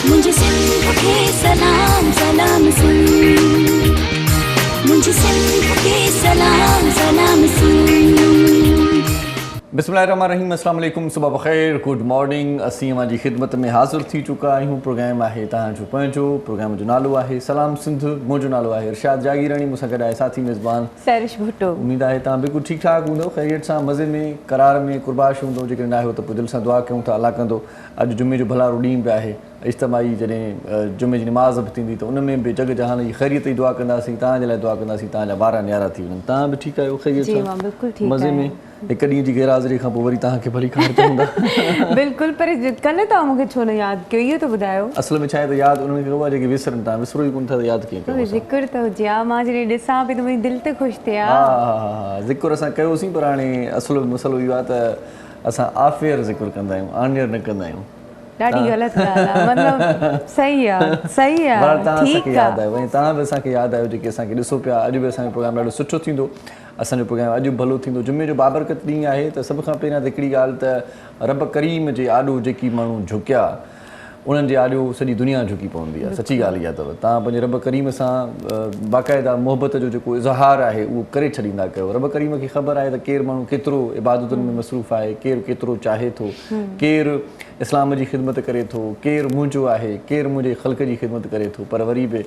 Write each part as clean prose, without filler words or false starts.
मुझे सिंध के सलाम सलाम सुन, मुझे सिंध के सलाम सलाम सुन। बिस्मिल्लाहिर्रहमानिर्रहीम, अस्सलाम वालेकुम, सुबह बख़ैर, गुड मॉर्निंग। असीं अवां जी ख़िदमत में हाज़िर थी चुका आहियूं। प्रोग्राम आहे तव्हांजो पंहिंजो, प्रोग्राम जो नालो आहे सलाम सिंध। मुंहिंजो नालो आहे इरशाद जागीरानी, मूंसां गॾु आहे साथी मेज़बान सैरिश भुट्टो। उम्मीद आहे तव्हां बिल्कुलु ठीकु ठाक हूंदो, ख़ैरियत सां, मज़े में, करार में, कुर्बाश हूंदो। जेकॾहिं न आहियो त पोइ दिलि सां दुआ कयूं था, अल्लाह कंदो। अॼु जुमे जो भलारो ॾींहुं बि आहे, इज्तिमाही जॾहिं जुमे जी नमाज़ बि थींदी त उन में बि जग जहान जी ख़ैरियत जी दुआ कंदासीं, तव्हांजे लाइ दुआ कंदासीं, तव्हांजा ॿार न्यारा थी वञनि। तव्हां बि ठीकु आहियो? ख़ैरियत सां, मज़े में? हिकु ॾींहं जी गैरहाज़िरी खां पोइ वरी तव्हांखे भली ख़बर हूंदा। बिल्कुलु, पर कल्ह तव्हां मूंखे छो न यादि कयो, इहो त ॿुधायो। असल में छा आहे त यादि उन्हनि खे कबो आहे जेके विसरनि था, विसरो ई कोन था त यादि कीअं कयो। ज़िक्र त हुजे हा, मां जॾहिं ॾिसां पई त मुंहिंजी दिलि त ख़ुशि थिए हा। हा, ज़िक्र असां कयोसीं, पर हाणे असुलु मसइलो इहो आहे त असां ऑफ-एयर ज़िक्र कंदा आहियूं, ऑन-एयर न कंदा आहियूं। ॾाढी ग़लति ॻाल्हि आहे, मतिलबु सही आहे, सही आहे। तव्हां असांखे यादि आयो, ऐं तव्हां बि असांखे यादि आयो जेके असांखे ॾिसो पिया। अॼु बि असांजो प्रोग्राम ॾाढो सुठो थींदो, असांजो प्रोग्राम अॼु बि भलो थींदो। जुमे जो बाबरकत ॾींहुं आहे त सभ खां पहिरियां त हिकिड़ी ॻाल्हि त रब करीम जे आॾो जेकी माण्हू झुकिया, उन्हनि जे आॾो सॼी दुनिया झुकी पवंदी आहे। सची ॻाल्हि इहा अथव। तव्हां पंहिंजे रब करीम सां बाक़ाइदा मोहबत जो जेको इज़हार आहे उहो करे छॾींदा कयो। रब करीम खे ख़बर आहे त केरु माण्हू केतिरो इबादतुनि में मसरूफ़ आहे, केरु केतिरो चाहे थो, केरु इस्लाम जी ख़िदमत करे थो, केरु मुंहिंजो आहे, केरु मुंहिंजे ख़ल्क़ जी ख़िदमत करे थो। पर वरी बि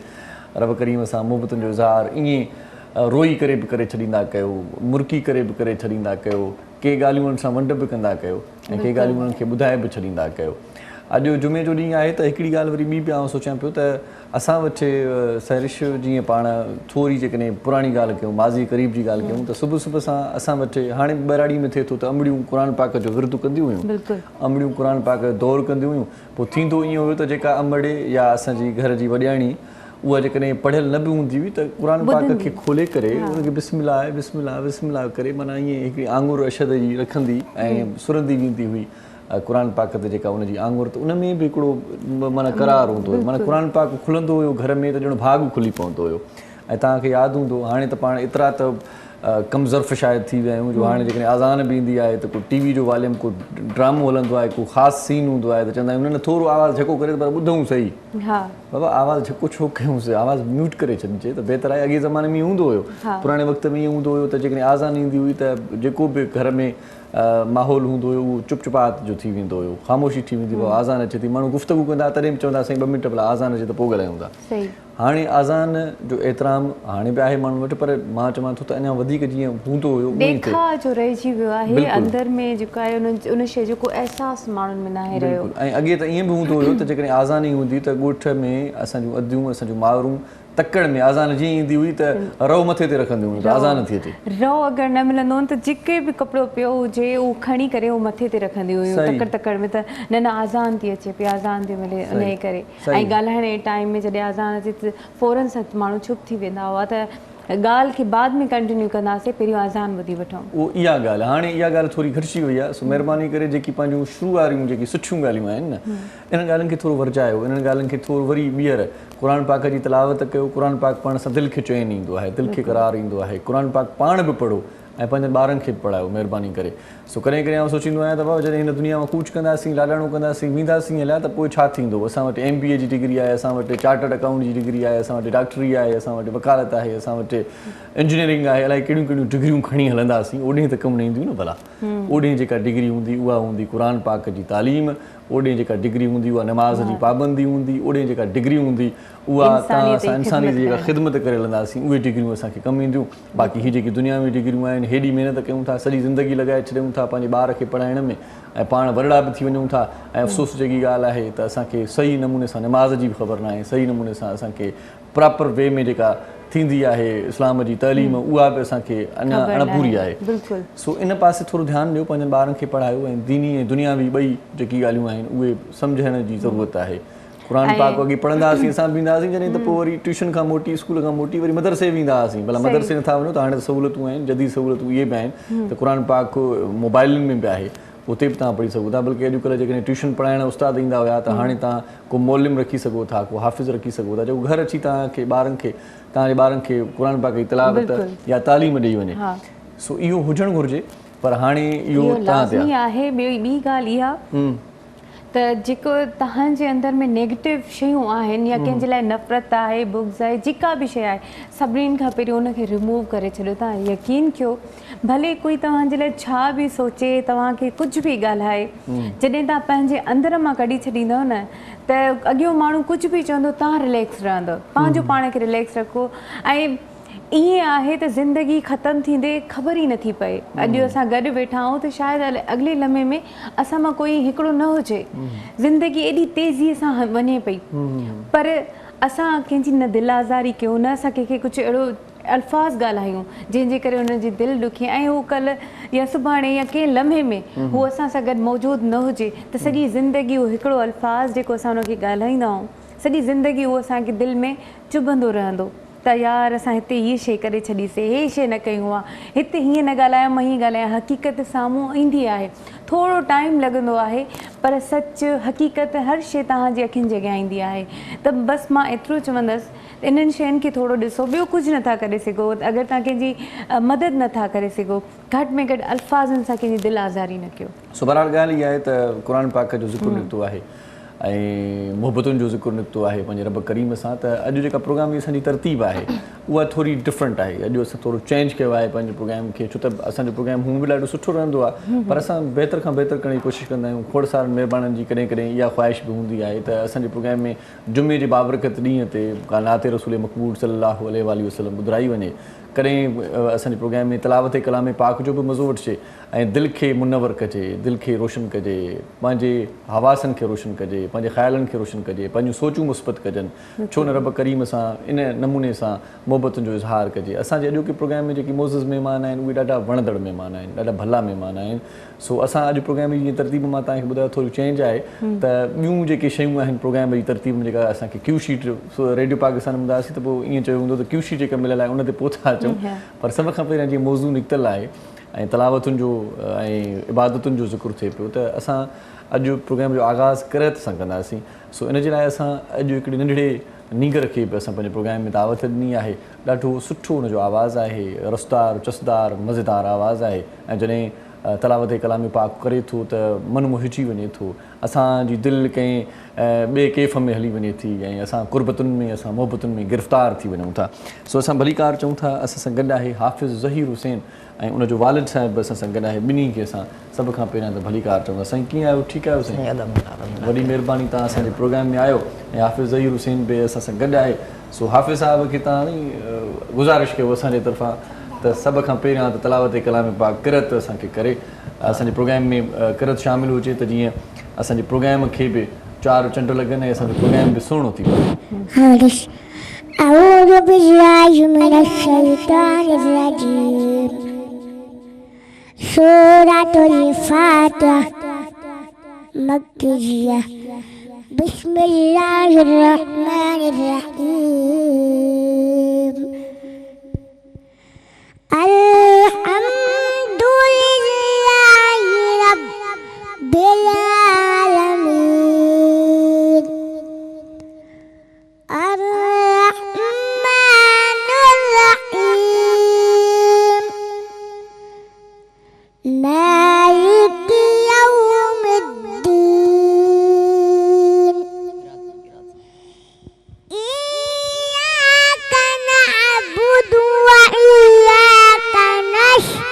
रब करीम सां मोहबतुनि जो इज़हार ईअं रोई करे बि करे छॾींदा कयो, मुर्की करे बि करे छॾींदा कयो, के ॻाल्हियूं उन्हनि सां वंड बि कंदा कयो, ऐं के ॻाल्हियूं उन्हनि खे ॿुधाए बि छॾींदा कयो। अॼु जुमे जो ॾींहुं आहे त हिकिड़ी ॻाल्हि वरी ॿी बि आउं सोचियां पियो त असां वटि सैरिश जीअं पाण थोरी जेकॾहिं पुराणी ॻाल्हि कयूं, माज़ी क़रीब जी ॻाल्हि कयूं त सुबुह सुबुह सां असां वटि हाणे ॿराड़ी में थिए थो त अमड़ियूं क़ुर पाक जो विर्दु कंदियूं हुयूं, अमड़ियूं क़ुर पाक दौर कंदियूं हुयूं। पोइ थींदो ईअं हुयो त जेका अमड़े या असांजी घर जी वॾियाणी उहा जेकॾहिं पढ़ियल न बि हूंदी हुई त क़ुर पाक खे खोले करे उनखे बिस्मिल्लाह बिस्मिल्लाह बिस्मिल्लाह करे माना ईअं हिकिड़ी आङुर अशद जी रखंदी ऐं सुरंदी वेंदी हुई क़ुर पाक ते जेका उनजी आङुर, त उन में बि हिकिड़ो माना करार हूंदो हुयो। माना क़ुर पाक खुलंदो हुयो घर में त ॼणो भाॻु खुली पवंदो हुयो। ऐं तव्हांखे यादि हूंदो हाणे त पाण एतिरा त कम ज़र्फ़ शायदि थी विया आहियूं जो हाणे जेकॾहिं आज़ान बि ईंदी आहे त को टीवी जो वॉल्यूम, को ड्रामो हलंदो आहे, को ख़ासि सीन हूंदो आहे त चवंदा आहियूं न थोरो आवाज़ु झको करे पर ॿुधूं सही। बाबा आवाज़ु झको छो कयूंसीं, आवाज़ु म्यूट करे छॾिजे त बहितर आहे। अॻे ज़माने में हूंदो हुयो, पुराणे वक़्त में ईअं हूंदो हुयो त जेकॾहिं आज़ान ईंदी हुई त जेको बि घर में माहौल हूंदो हुयो उहो चुपचापात जो थी वेंदो हुयो, ख़ामोशी थी वेंदी हुई। आज़ान अचे थी, माण्हू गुफ़्तगू कंदा, तॾहिं बि चवंदा साईं 2 मिंट भला आज़ान अचे त पोइ ॻाल्हायूं था। हाणे आज़ान जो एतिराम हाणे बि आहे माण्हू वटि, पर मां चवां थो त अञा वधीक जीअं हूंदो हुयो जो रहिजी वियो आहे अंदरि में, जेको आहे उन शइ जो को अहसासु माण्हुनि में न आहे रहियो। ऐं अॻे त ईअं बि हूंदो हुयो त जेकॾहिं आज़ान ई हूंदी त ॻोठ में असांजूं अदियूं, असांजूं मावरूं तकड़ में आज़ान जीअं ईंदी हुई त रओ मथे ते रखंदियूं हुयूं त आज़ान थी अचे। रओ अगरि न मिलंदो त जेके बि कपिड़ो पियो हुजे उहो खणी करे उहो मथे ते रखंदियूं हुयूं तकड़ तकड़ में, त न आज़ान थी अचे पई, आज़ान थी मिले उन जे करे। ऐं ॻाल्हाइण जे टाइम में जॾहिं आज़ान अचे त फ़ौरन सां माण्हू चुप थी वेंदा हुआ त ॻाल्हि खे बाद में कंटिन्यू कंदासीं, पहिरियों आज़ान ॿुधी वठूं। उहो इहा ॻाल्हि आहे। हाणे इहा ॻाल्हि थोरी घटिजी वई आहे। सो महिरबानी करे जेकी पंहिंजूं शुरू वारियूं जेकी सुठियूं ॻाल्हियूं आहिनि न, इन्हनि ॻाल्हियुनि खे थोरो वरजायो, इन्हनि ॻाल्हियुनि खे थोरो वरी ॿीहर क़ुर पाक जी तिलावत कयो। क़ुर पाक पढ़ण सां दिलि खे चैन ईंदो आहे, दिलि खे करार ईंदो आहे। क़ुर पाक पाण बि पढ़ो ऐं पंहिंजनि ॿारनि खे बि पढ़ायो महिरबानी करे। सो कॾहिं कॾहिं आउं सोचींदो आहियां त बाबा जॾहिं हिन दुनिया में कूच कंदासीं, लाॾाणो कंदासीं, वेंदासीं हलिया त पोइ छा थींदो। असां वटि MBA जी डिग्री आहे, असां वटि चार्टर्ड अकाउंट जी डिग्री आहे, असां वटि डॉक्टरी आहे, असां वटि वकालत आहे, असां वटि इंजीनियरिंग आहे, अलाए कहिड़ियूं कहिड़ियूं डिग्रियूं खणी हलंदासीं। ओॾे त कमु न ईंदियूं न भला। ओॾे जेका डिग्री हूंदी उहा हूंदी क़ुर पाक जी तालीम, ओॾे जेका डिग्री हूंदी उहा नमाज़ जी पाबंदी हूंदी, ओॾे जेका डिग्री हूंदी उहा तव्हां असां इंसानी जी जेका ख़िदमत करे हलंदासीं, उहे डिग्रियूं असांखे कमु ईंदियूं। बाक़ी हीअ जेकी दुनियावी डिग्रियूं आहिनि, हेॾी महिनत कयूं था, सॼी ज़िंदगी लॻाए छॾियूं था पंहिंजे ॿार खे पढ़ाइण में, ऐं पाण वरड़ा बि थी वञूं था। ऐं अफ़सोस जेकी ॻाल्हि आहे त असांखे सही नमूने सां नमाज़ जी बि ख़बर न आहे, सही नमूने सां असांखे प्रॉपर वे में जेका थींदी आहे इस्लाम जी तइलीम, उहा बि असांखे अञा अणपूरी आहे। सो इन पासे थोरो ध्यानु ॾियो, पंहिंजनि ॿारनि खे पढ़ायो ऐं दीनी ऐं दुनियावी ॿई जेकी ॻाल्हियूं आहिनि उहे सम्झण जी ज़रूरत आहे। क़ुर पाक अॻे पढ़ंदासीं, असां बि ईंदासीं जॾहिं त पोइ वरी ट्यूशन खां मोटी, स्कूल खां मोटी वरी मदरसे वेंदा हुआसीं। भला मदरसे नथा वञो त हाणे सहूलियतूं आहिनि, जदीद सहूलियतूं इहे बि आहिनि त क़ुर पाक मोबाइलनि में बि आहे, उते बि तव्हां पढ़ी सघो था। बल्कि अॼुकल्ह जेकॾहिं ट्यूशन पढ़ाइण उस्ताद ईंदा हुया त हाणे तव्हां को मोलिम रखी सघो था, को हाफ़िज़ रखी सघो था, जेको घर अची तव्हांखे तव्हांजे ॿारनि खे क़ुर पाक जी तिलावत या तालीम ॾेई वञे। सो इहो हुजणु घुरिजे, पर हाणे इहो तव्हां ते आहे। ॿी ॻाल्हि इहा त त जेको तव्हांजे अंदरि में नेगेटिव शयूं आहिनि या कंहिंजे लाइ नफ़रत आहे, बुग्ज़ आहे, जेका बि शइ आहे, सभिनीनि खां पहिरियों उनखे रिमूव करे छॾियो। तव्हां यकीन कयो, भले कोई तव्हांजे लाइ छा बि सोचे, तव्हांखे कुझु बि ॻाल्हाए, जॾहिं तव्हां पंहिंजे अंदर मां कढी छॾींदव न त अॻियो माण्हू कुझु बि चवंदो, तव्हां रिलैक्स रहंदव, पंहिंजो पाण खे रिलैक्स रखो। ऐं ईअं आहे त ज़िंदगी ख़तमु थींदे ख़बर ई नथी पए। अॼु असां गॾु वेठा आहियूं त शायदि अॻिले लम्हे में असां मां कोई हिकिड़ो न हुजे। ज़िंदगी एॾी तेज़ीअ सां वञे पई, पर असां कंहिंजी न दिलि आज़ारी कयूं, न असां कंहिंखे कुझु अहिड़ो अल्फाज़ ॻाल्हायूं जंहिंजे करे हुनजी दिलि ॾुखे ऐं उहो कल्ह या सुभाणे या कंहिं लम्हे में उहो असां सां गॾु मौजूदु न हुजे त सॼी ज़िंदगी उहो हिकिड़ो अल्फाज़ जेको असां हुनखे ॻाल्हाईंदा आहियूं, सॼी ज़िंदगी उहो असांखे दिलि में चुभंदो रहंदो त यार असां हिते हीअ शइ करे छॾीसीं, हे शइ न कयूं आहे, हिते हीअं न ॻाल्हायां, मां हीअं ॻाल्हायां। हक़ीक़त साम्हूं ईंदी आहे, थोरो टाइम लॻंदो आहे, पर सच हक़ीक़त हर शइ तव्हांजी अखियुनि जे अॻियां ईंदी आहे। त बसि मां एतिरो चवंदसि, इन्हनि शयुनि खे थोरो ॾिसो, ॿियो कुझु नथा करे सघो। अगरि तव्हां कंहिंजी मदद नथा करे सघो, घटि में घटि अल्फाज़नि सां कंहिंजी दिलि आज़ारी न कयो। सो बहरहाल ॻाल्हि इहा आहे त क़ुर पाक जो ज़िक्र निकितो आहे ऐं मुहबतुनि जो ज़िक्र निकितो आहे पंहिंजे रब करीम सां। त अॼु जेका प्रोग्राम जी असांजी तरतीब आहे उहा थोरी डिफरेंट आहे। अॼु असां थोरो चेंज कयो आहे पंहिंजे प्रोग्राम खे, छो त असांजो प्रोग्राम हूअं बि ॾाढो सुठो रहंदो आहे, पर असां बहितर खां बहितर करण जी कोशिशि कंदा आहियूं। खोड़ सारनि महिरबाननि जी कॾहिं कॾहिं इहा ख़्वाहिश बि हूंदी आहे त असांजे प्रोग्राम में जुमे जे बाबरकत ॾींहं ते का नाते रसूल मक़बूल सल्लल्लाहु अलैहि वसल्लम ॿुधाई वञे, कॾहिं असांजे प्रोग्राम में तलावत कलाम पाक जो बि मज़ो वठिजे ऐं दिलि खे मुनवर कजे, दिलि खे रोशन कजे, पंहिंजे हवासनि खे रोशन कजे, पंहिंजे ख़्यालनि खे रोशन कजे, पंहिंजूं सोचूं मुस्बत कजनि। छो न रब करीम सां इन नमूने सां मोहबतुनि जो इज़हार कजे। असांजे अॼोके प्रोग्राम में जेके मोज़िज़ महिमान आहिनि उहे ॾाढा वणंदड़ महिमान आहिनि, ॾाढा भला महिमान आहिनि। सो असां अॼु प्रोग्राम जी जीअं तरतीब मां तव्हांखे ॿुधायो थोरी चेंज आहे त ॿियूं जेके शयूं आहिनि प्रोग्राम जी तरतीब में जेका असांखे क्यू शीट रेडियो पाकिस्तान में हूंदासीं त पोइ ईअं चयो हूंदो त क्यू शीट जेका मिलियल आहे उन ते पोइ था अचूं, पर सभ खां पहिरियां जीअं मौज़ू निकितल आहे ऐं तलावतुनि जो ऐं इबादतुनि जो ज़िक्र थिए पियो त असां अॼु प्रोग्राम जो आगाज़ क़िरात सां कंदासीं। सो इन जे लाइ असां अॼु हिकिड़ी नंढड़े नीगर खे बि असां पंहिंजे प्रोग्राम में दावत ॾिनी आहे। ॾाढो सुठो हुनजो आवाज़ु आहे, रसदार चसदार मज़ेदार आवाज़ु आहे ऐं जॾहिं तलावत कलाम पाक करे थो त मन मोहिजी वञे थो, असांजी दिलि कंहिं ॿिए कैफ़ में हली वञे थी ऐं असां कुर्बतुनि में असां मोहबतुनि में गिरफ़्तार थी वञूं था। सो असां भलीकार चऊं था। असां सां गॾु आहे हाफ़िज़ ज़हीर हुसैन ऐं उनजो वालिद साहिब बि असां सां गॾु आहे। ॿिन्ही खे असां सभ खां पहिरियां त भलीकार चऊं था। साईं कीअं आहियो? ठीकु आहियो साईं? वॾी महिरबानी, तव्हां असांजे प्रोग्राम में आयो ऐं हाफ़िज़ ज़हीर हुसैन बि असां सां गॾु आहे। सो हाफ़िज़ साहिब खे तव्हां गुज़ारिश कयो असांजे तरफ़ां त सभ खां पहिरियां त तलावत कलाम पाक क़िरात असांखे करे असांजे प्रोग्राम में क़िरात शामिलु हुजे त जीअं असांजे प्रोग्राम खे बि चार चंड लॻनि ऐं असांजो प्रोग्राम बि सुहिणो थी पए। أعوذ بالله من الشيطان الرجيم سورة الفاتحة مكية بسم الله الرحمن الرحيم الحمد لله رب العالمين الرحمن الرحيم مالك يوم الدين إياك نعبد وإياك نستعين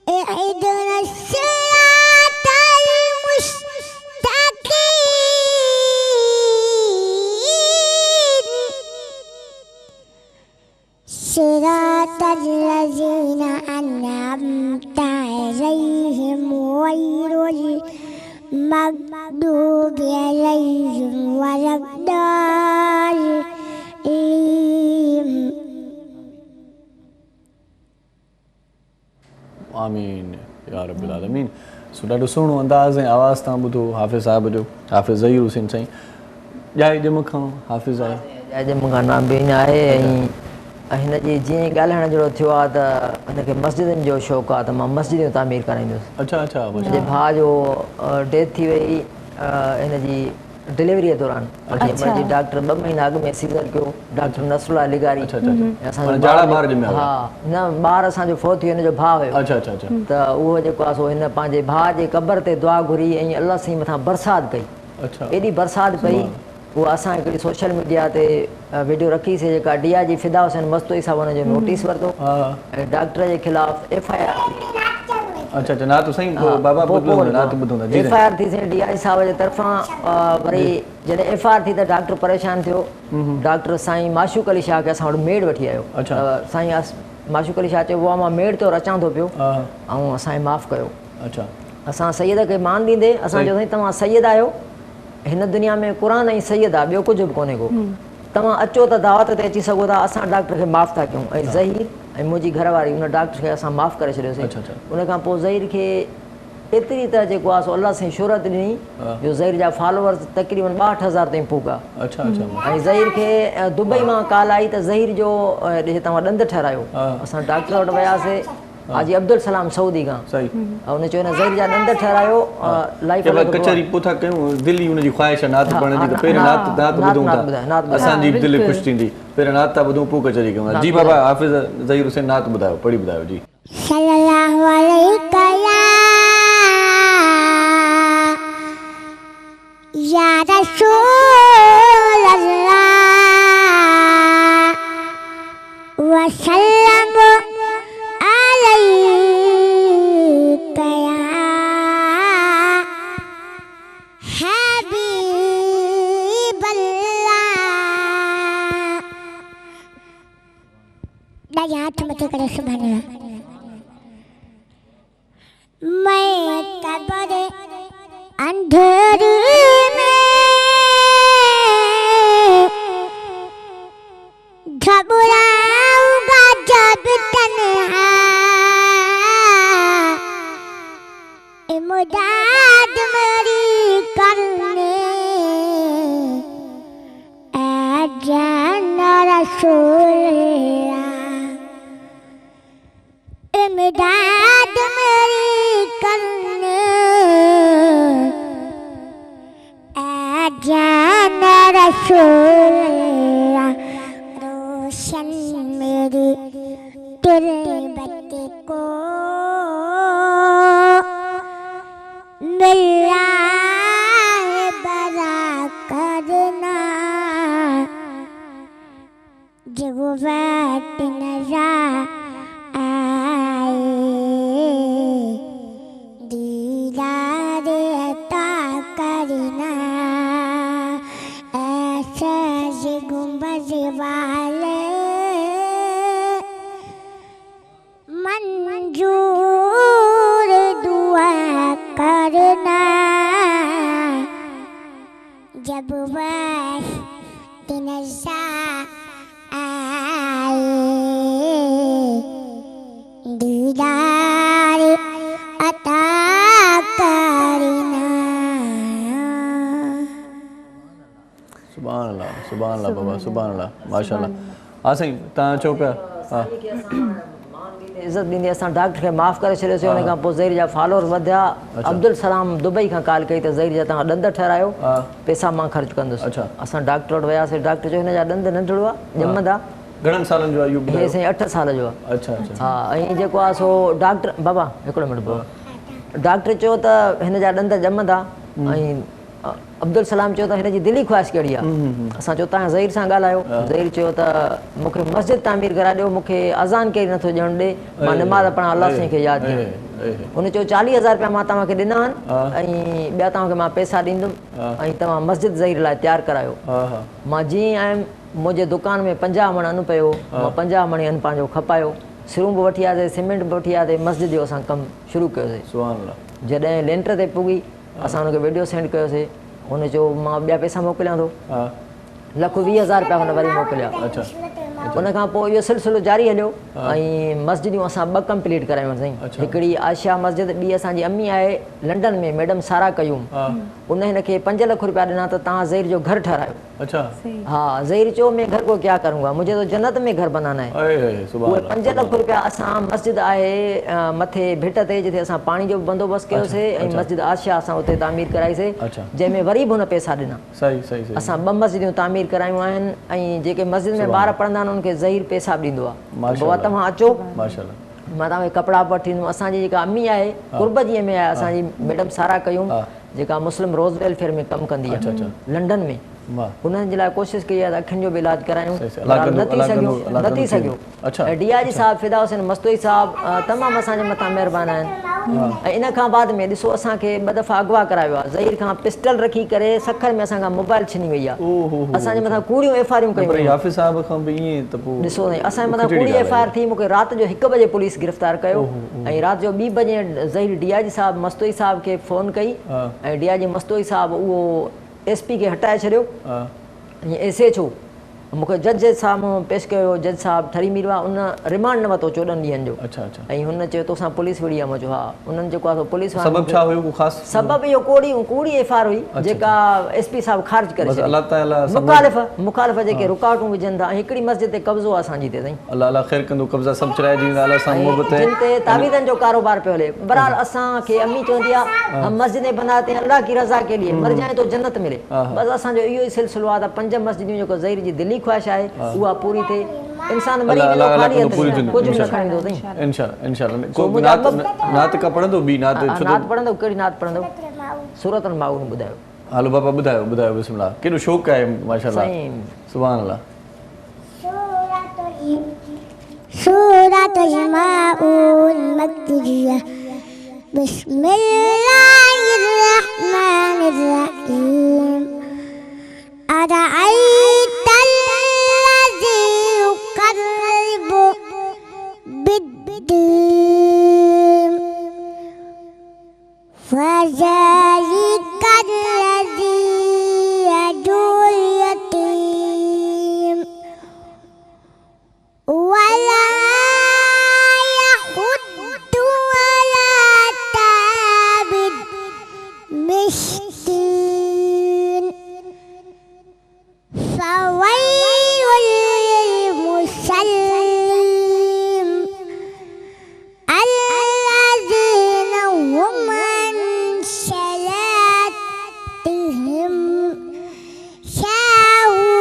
اهدنا الصراط المستقيم صراط الذين أنعمت عليهم غير المغضوب عليهم ولا الضالين आमीन या रब्बिल आलमीन। सो ॾाढो सुहिणो अंदाज़ ऐं आवाज़ तव्हां ॿुधो हाफ़िज़ साहिब जो, हाफ़िज़ ज़हीर हुसैन साईं। ॼाए ॼम खां हाफ़िज़ आहे, ॼाए ॼम खां नामबीन आहे ऐं हिनजी जीअं ॻाल्हाइण जहिड़ो थियो आहे त हिनखे मस्जिदनि जो शौक़ु आहे त मां मस्जिद तामीर कराईंदुसि। अच्छा अच्छा, मुंहिंजे भाउ जो डेथ थी वई, हिनजी डिलीवरी दौरान जी डॉक्टर 2 महीना अॻु में सीज़र कयो डॉक्टर नसरुल्ला लिगारी जाड़ा ॿार ॼमिया हा न ॿार असांजो फोत थी हिनजो भाउ हुयो त उहो जेको आहे सो हिन पंहिंजे भाउ जे क़बर ते दुआ घुरी ऐं अलाह साईं मथां बरसाति कई एॾी बरसाति पई उहा असां हिकिड़ी सोशल मीडिया ते वीडियो रखीसीं जेका DIG फिदा हुसैन मस्तोई साहब हुनजो नोटिस वरितो ऐं डॉक्टर जे ख़िलाफ़ FIR अच्छा ना तो सही बाबा ॿुधो ना तो ॿुधो जी FIR थी से DIG साहब जे तरफ़ां वरी जॾहिं FIR थी त डॉक्टर परेशान थियो डॉक्टर साईं माशूक अली शाह खे असां वटि मेड वठी आयो साईं माशूक अली शाह चयो उहा मां मेड तो अचां थो पियो ऐं असांखे माफ़ु कयो असां सैयद खे मान ॾींदे असां चयो साईं तव्हां सैयद आहियो हिन दुनिया में क़ुर ऐं सैयद आहे ॿियो कुझु बि कोन्हे को तव्हां अचो त दावत ते अची सघो था असां डॉक्टर खे माफ़ु था कयूं ऐं ज़हीर ऐं मुंहिंजी घरवारी उन डॉक्टर खे असां माफ़ु करे छॾियोसीं उन खां पोइ ज़हीर खे एतिरी त जेको आहे सो अलाह साईं शोहरत ॾिनी जो ज़हीर जा फॉलोअर्स तक़रीबन 62,000 ताईं पुॻा ऐं ज़हीर खे दुबई मां कॉल आई त ज़हीर जो ॾिसे तव्हां ॾंदु ठहिरायो असां डॉक्टर वटि वियासीं हाजी अब्दुल सलाम सऊदी खां हुन चयो न ज़हीर जा ॾंद ठहिरायो लाइफ कचहरी पोथा कयूं दिलि हुन जी ख़्वाहिश आहे नात पढ़ण जी त पहिरियों नात ॿुधूं था असांजी दिलि ख़ुशि थींदी पहिरियों नात था ॿुधूं पोइ कचहरी कयूं जी बाबा हाफ़िज़ ज़हीर हुसैन नात ॿुधायो पढ़ी ॿुधायो जी सल्लल्लाहु अलैहि या रसूल अल्लाह वसल्लम हाथ मत करे सुभान अल्लाह मैं कब्र अंधेरे में घबराऊंगा जब तन्हा इमदाद मेरी करने आ जाना रसूल इमदाद मेरी करने आ जाना रसूल रोशन मेरी तुरबत को मिला बरा करना जब वक्त नजर वाले मंजूर दुआ करना जब वक्त नज़र आए दीदार अता करना सुभान अल्लाह बाबा सुभान अल्लाह माशाअल्लाह हा साईं तव्हां चओ पिया हा इज़त ॾींदी असां डॉक्टर खे माफ़ु करे छॾियोसीं उन खां पोइ ज़हीर जा फॉलोअर वधिया अब्दुल सलाम दुबई खां कॉल कई त ज़हीर जा तव्हां ॾंद ठहिरायो पैसा मां ख़र्चु कंदुसि असां डॉक्टर वटि वियासीं डॉक्टर चयो हिन जा ॾंद नंढड़ो आहे ॼमंदा घणनि सालनि जो आहे हे साईं 8 साल जो आहे हा ऐं जेको आहे सो डॉक्टर बाबा हिकिड़ो मिंट बाबा डॉक्टर चयो त हिन जा ॾंद ॼमंदा ऐं अब्दुल सलाम चयो त हिन जी दिली ख़्वाहिश कहिड़ी आहे असां चयो तव्हां ज़हीर सां ॻाल्हायो ज़हीर चयो त मूंखे मस्जिद तामीर कराए ॾियो मूंखे अज़ान केरु नथो ॼणु ॾे मां नमाज़ पढ़ां अलाह साईं खे यादि कयां हुन चयो 40,000 रुपया मां तव्हांखे ॾिना आहिनि ऐं ॿिया तव्हांखे मां पैसा ॾींदुमि ऐं तव्हां मस्जिद ज़हीर लाइ तयारु करायो मां जीअं आयुमि मुंहिंजे दुकान में 50 मण अनु पियो मां 50 मण अनु पंहिंजो खपायो सिरूं बि वठी आयासीं सीमेंट बि वठी आयासीं मस्जिद जो असां कमु शुरू कयोसीं जॾहिं लेंटर ते पुगी असां हुनखे वीडियो सेंड कयोसीं हुन चयो मां ॿिया पैसा मोकिलियां थो 1,20,000 रुपया हुन वरी मोकिलिया उन खां पोइ इहो सिलसिलो जारी हलियो ऐं मस्जिदूं असां 2 कंप्लीट करायूं साईं। हिकिड़ी आशिया मस्जिद, ॿी असांजी अम्मी आहे लंडन में, मैडम सारा कयूं, उन हिन खे 5 लाख रुपया ॾिना त तव्हां ज़हीर जो घर ठहिरायो। अच्छा हाँ, ज़हीर चयो मैं घर को क्या करूँगा, मुझे तो जन्नत में घर बनाना है। उहे 5 लाख रुपया असां मस्जिद आहे मथे भिट ते जिथे असां पाणी जो बंदोबस्तु कयोसीं ऐं मस्जिद आशिया असां उते तामीर कराईसीं, जंहिंमें वरी बि हुन पैसा ॾिना। असां 2 मस्जिदूं तामीर करायूं आहिनि ऐं जेके मस्जिद में ॿार पढ़ंदा आहिनि उनखे ज़हीर पैसा बि ॾींदो आहे। बाबा तव्हां अचो, मां तव्हांखे कपिड़ा वठी ॾींदुमि। असांजी जेका अम्मी आहे कुर्बजीअ में आहे, असांजी मैडम सारा कयूं जेका मुस्लिम रोज़ वेलफेयर में कमु कंदी आहे लंडन में, उन्हनि जे लाइ कोशिशि कई आहे त अखियुनि जो बि इलाजु करायूं, न थी सघियो। ऐं DIG साहिबु फिदा हुसैन मस्तोई साहिबु तमामु असांजे मथां महिरबान आहिनि। ऐं इन खां बाद में ॾिसो असांखे 2 दफ़ा अगवा करायो आहे, ज़हीर खां पिस्टल रखी करे सखर में असांखां मोबाइल छिनी वई आहे, असांजे मथां कूड़ियूं FIR कयूं। ॾिसो साईं, असांजे मथां कूड़ी FIR थी, मूंखे राति जो 1 बजे पुलिस गिरफ़्तार कयो ऐं राति जो 2 बजे ज़हीर DIG साहिबु मस्तोई साहिब खे फ़ोन कई ऐं DIG मस्तोई साहिबु उहो SP खे हटाए छॾियो ऐं SHO मूंखे जज साम्हूं पेश कयो। जज साहिबु ठरी मीरवा, उन रिमांड न वरितो 14 ॾींहंनि जो ऐं हुन चयो तोसां पुलिस विड़ी आहे। मुंहिंजो हा, उन्हनि जेको आहे पुलिस सबबु इहो कूड़ी FIR हुई जेका SP साहिबु ख़ारिज करे छॾी। मुखालिफ़ जेके रुकावटूं विझनि था, हिकिड़ी मस्जिद ते कब्ज़ो आहे असांजी ते साईं, जिन ते तावीज़नि जो कारोबार पियो हले। बहरहाल असांखे अम्मी चवंदी आहे हम मस्जिदें बनाते हैं अल्लाह की रज़ा के लिए, मर जाए तो जन्नत मिले। बसि असांजो इहो ई सिलसिलो आहे त 5 मस्जिदूं जेको ज़हीर जी दिली ख्वाहिश आहे उहा पूरी थिए। इंसान मरी वेंदो खाली हथ कुझु न खणींदो साईं। इंशाअल्लाह नात पढ़ंदो, कहिड़ी नात पढ़ंदो? सूरत अल-माऊन ॿुधायो। हलो बाबा ॿुधायो बिस्मिल्लाह। केॾो शौक़ु आहे माशाअल्लाह, सुभान अल्लाह। सूरत अल-माऊन मक्किया बिस्मिल्लाहिर्रहमानिर्रहीम अरअयतल लज़ी युकज़्ज़िबु बिद्दीन फज़ालिकल लज़ी यदुल यतीम वला यहुद्दु अला ताबिल मिस्कीन फवैलुल लिलमुसल्लीन अल्लज़ीना हुम अन सलातिहिम साहून।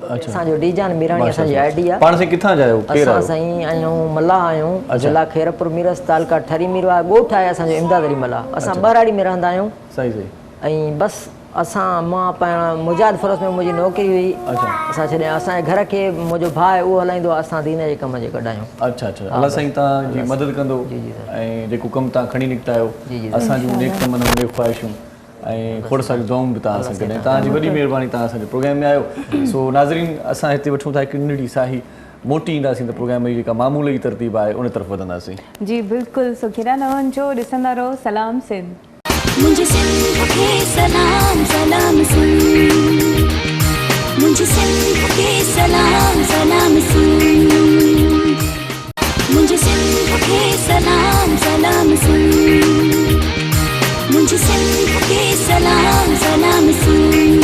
असांजो डीजान मीराणी असांजी ID आहे। पाण से किथां जा आहियो? असां साईं आहियूं मल्लाह आहियूं, ज़िला खैरपुर मीरस तालुका ठरी मीरवा ॻोठु आहे असांजो इमदाद अली मल्लाह। असां ॿराड़ी में रहंदा आहियूं। ऐं बसि असां मां पाण मुजाहिद फ़रोज़ में मुंहिंजी नौकिरी हुई, असां छॾिया। असांजे घर खे मुंहिंजो भाउ आहे उहो हलाईंदो आहे, असां दीन जे कम जे कढ आहियूं। अल्लाह साईं तव्हांजी मदद कंदो ऐं जेको कमु तव्हां खणी निकिता आहियो असांजूं नेक कमनि में ख़्वाहिशूं ऐं खोड़ सारी दुआऊं बि तव्हां सां गॾु। तव्हांजी वॾी महिरबानी, तव्हां असांजे प्रोग्राम में आयो। सो नाज़रीन, असां हिते वठूं था हिकु नंढड़ी साही, मोटी ईंदासीं त प्रोग्राम जी जेका मामूली तरतीब आहे उन तरफ़ वधंदासीं। जी बिल्कुलु, सो केॾा न वञिजो, ॾिसंदा रहो सलाम सिंध। मुझे सिंध के सलाम सलाम सिंध, मुझे सिंध के सलाम सलाम सिंध, मुझे सिंध के सलाम सलाम सिंध, मुझे सिंध के सलाम सलाम सिंध।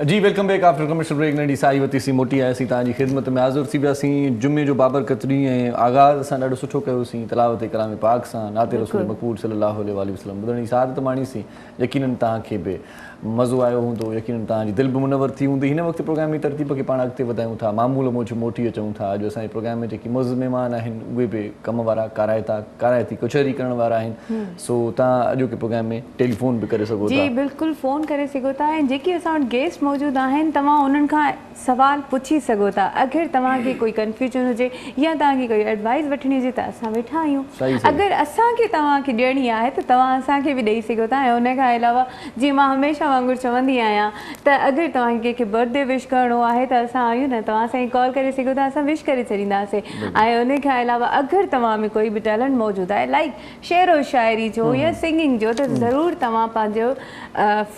जी welcome back after commercial break. नंढी साई वती सी मोटी आयासीं तव्हांजी ख़िदमत में हाज़िर थी वियासीं। जुमे जो बाबरकत ॾींहुं ऐं आगाज़ असां ॾाढो सुठो कयोसीं तलावत कलाम पाक सां, नाते रसूल मक़बूल सल्लल्लाहु अलैहि वसल्लम ॿुधण जी सआदत माणीसीं। यकीनन तव्हांखे बि मज़ो आयो हूंदो, यकीनन तव्हांजी दिलि बि मुनवर थी हूंदी। हिन वक़्तु प्रोग्राम जी तरतीब खे पाण अॻिते वधायूं था, मामूल मोछ मोटी अचूं था। अॼु असांजे प्रोग्राम में जेकी मुअज़्ज़िज़ महिमान आहिनि उहे बि कम वारा काराइती कचहरी करण वारा आहिनि। सो तव्हां अॼोके प्रोग्राम में टेलीफोन बि करे सघो था। जी बिल्कुलु, फ़ोन करे सघो था ऐं जेकी असां वटि गेस्ट मौजूदु आहिनि तव्हां उन्हनि खां सवाल पुछी सघो था। अगरि तव्हांखे कोई कंफ्यूजन हुजे या तव्हांखे कोई एडवाइस वठणी हुजे त असां वेठा आहियूं। अगरि असांखे तव्हांखे ॾियणी आहे त तव्हां असांखे बि ॾेई सघो था। ऐं उन खां अलावा जीअं मां हमेशह वांगुरु चवंदी आहियां त अगरि तव्हांखे कंहिंखे बर्थडे विश करिणो आहे त असां आहियूं न, तव्हां असांखे कॉल करे सघो था, असां विश करे छॾींदासीं। ऐं उन खां अलावा अगरि तव्हां में कोई बि टैलेंट मौजूदु आहे लाइक शेर व शाइरी जो या सिंगिंग जो, त ज़रूरु तव्हां पंहिंजो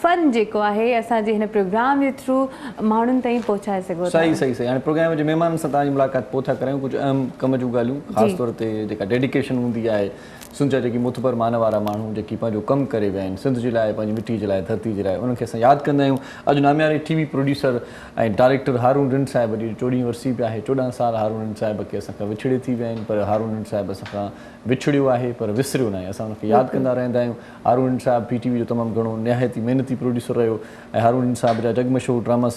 फ़न जेको आहे असांजे हिन प्रोग्राम जे थ्रू माण्हुनि ताईं पहुचाए सघो था। सही सही सही। हाणे प्रोग्राम जे महिमाननि सां तव्हांजी मुलाक़ात पोइ था करियूं, कुझु अहम कम जूं ॻाल्हियूं, ख़ासि तौर ते जेका डेडिकेशन हूंदी आहे, सुंजा जेकी मुतबर मान वारा माण्हू जेकी पंहिंजो कमु करे विया आहिनि सिंध जे लाइ, पंहिंजी मिट्टी जे लाइ, धरती जे लाइ, उन्हनि खे असां यादि कंदा आहियूं। अॼु नामियारे टीवी प्रोड्यूसर ऐं डायरेक्टर हारून रिंड साहिब जी 14वीं वरसी बि आहे। 14 साल हारून रिंड साहिब खे असां खां विछड़े थी विया आहिनि, पर हारून रिंड साहिब असां खां विछड़ियो आहे पर विसरियो न आहे। असां उनखे यादि कंदा रहंदा आहियूं। हारून रिंड साहिब PTV जो तमामु घणो निहायती महिनती प्रोड्यूसर रहियो ऐं हारून रिंड साहिब जा जगमशहूर ड्रामा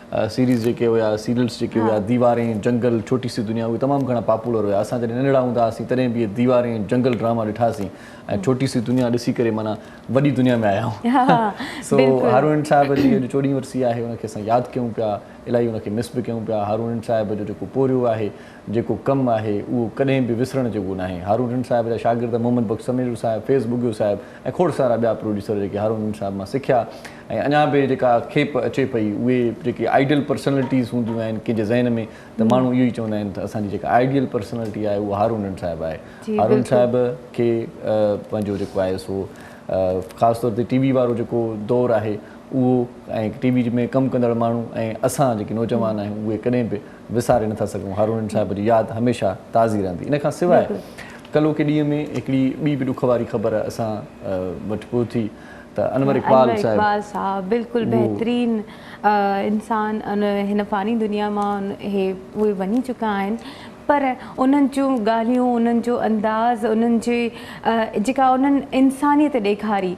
सीरीज़ जेके हुया, सीरियल्स जेके हुया, दीवारें, जंगल, छोटी सी दुनिया, उहे तमामु घणा पॉपुलर हुया। असां जॾहिं नंढड़ा हूंदा हुआसीं तॾहिं बि दीवारें, जंगल ड्रामा ॾिठासीं ऐं छोटी सी दुनिया ॾिसी करे माना वॾी दुनिया में आया आहियूं। सो हारून रिंड साहिब जी अॼु 14वीं वरसी आहे, उनखे असां यादि कयूं पिया, इलाही उनखे मिस बि कयूं पिया। हारून रिंड साहिब जो जेको पोरियो आहे, जेको कमु आहे, उहो कॾहिं बि विसरण जोॻो न आहे। हारून रिंड साहिब जा शागिर्द मोहम्मद बख्श समीर साहिब, फैज़ बुगियो साहिब ऐं खोड़ सारा ॿिया प्रोड्यूसर जेके हारून रिंड साहिब मां सिखिया ऐं अञा बि जेका खेप अचे पई, उहे जेके आइडियल पर्सनैलिटीज़ हूंदियूं आहिनि कंहिंजे ज़हन में, त माण्हू इहो ई चवंदा आहिनि त असांजी जेका आइडियल पर्सनैलिटी आहे उहा हारून रिंड साहिब आहे। हारून साहिब खे पंहिंजो जेको आहे सो ख़ासि तौर ते TV वारो जेको दौरु आहे उहो ऐं TV में कमु कंदड़ माण्हू ऐं असां जेके नौजवान आहियूं उहे कॾहिं बि विसारे नथा सघूं। हारून रिंड साहिब जी यादि हमेशह ताज़ी रहंदी। इन खां सवाइ कल्ह के ॾींहं में हिकिड़ी ॿी बि ॾुख वारी ख़बर असां वटि पहुती त अनवर इक़बाल साहिब बिल्कुलु बहितरीन इंसान हिन फ़ानी दुनिया मां उहे वञी चुका आहिनि, पर उन्हनि जूं ॻाल्हियूं, उन्हनि जो अंदाज़, उन्हनि जी जेका उन्हनि इंसानियत ॾेखारी,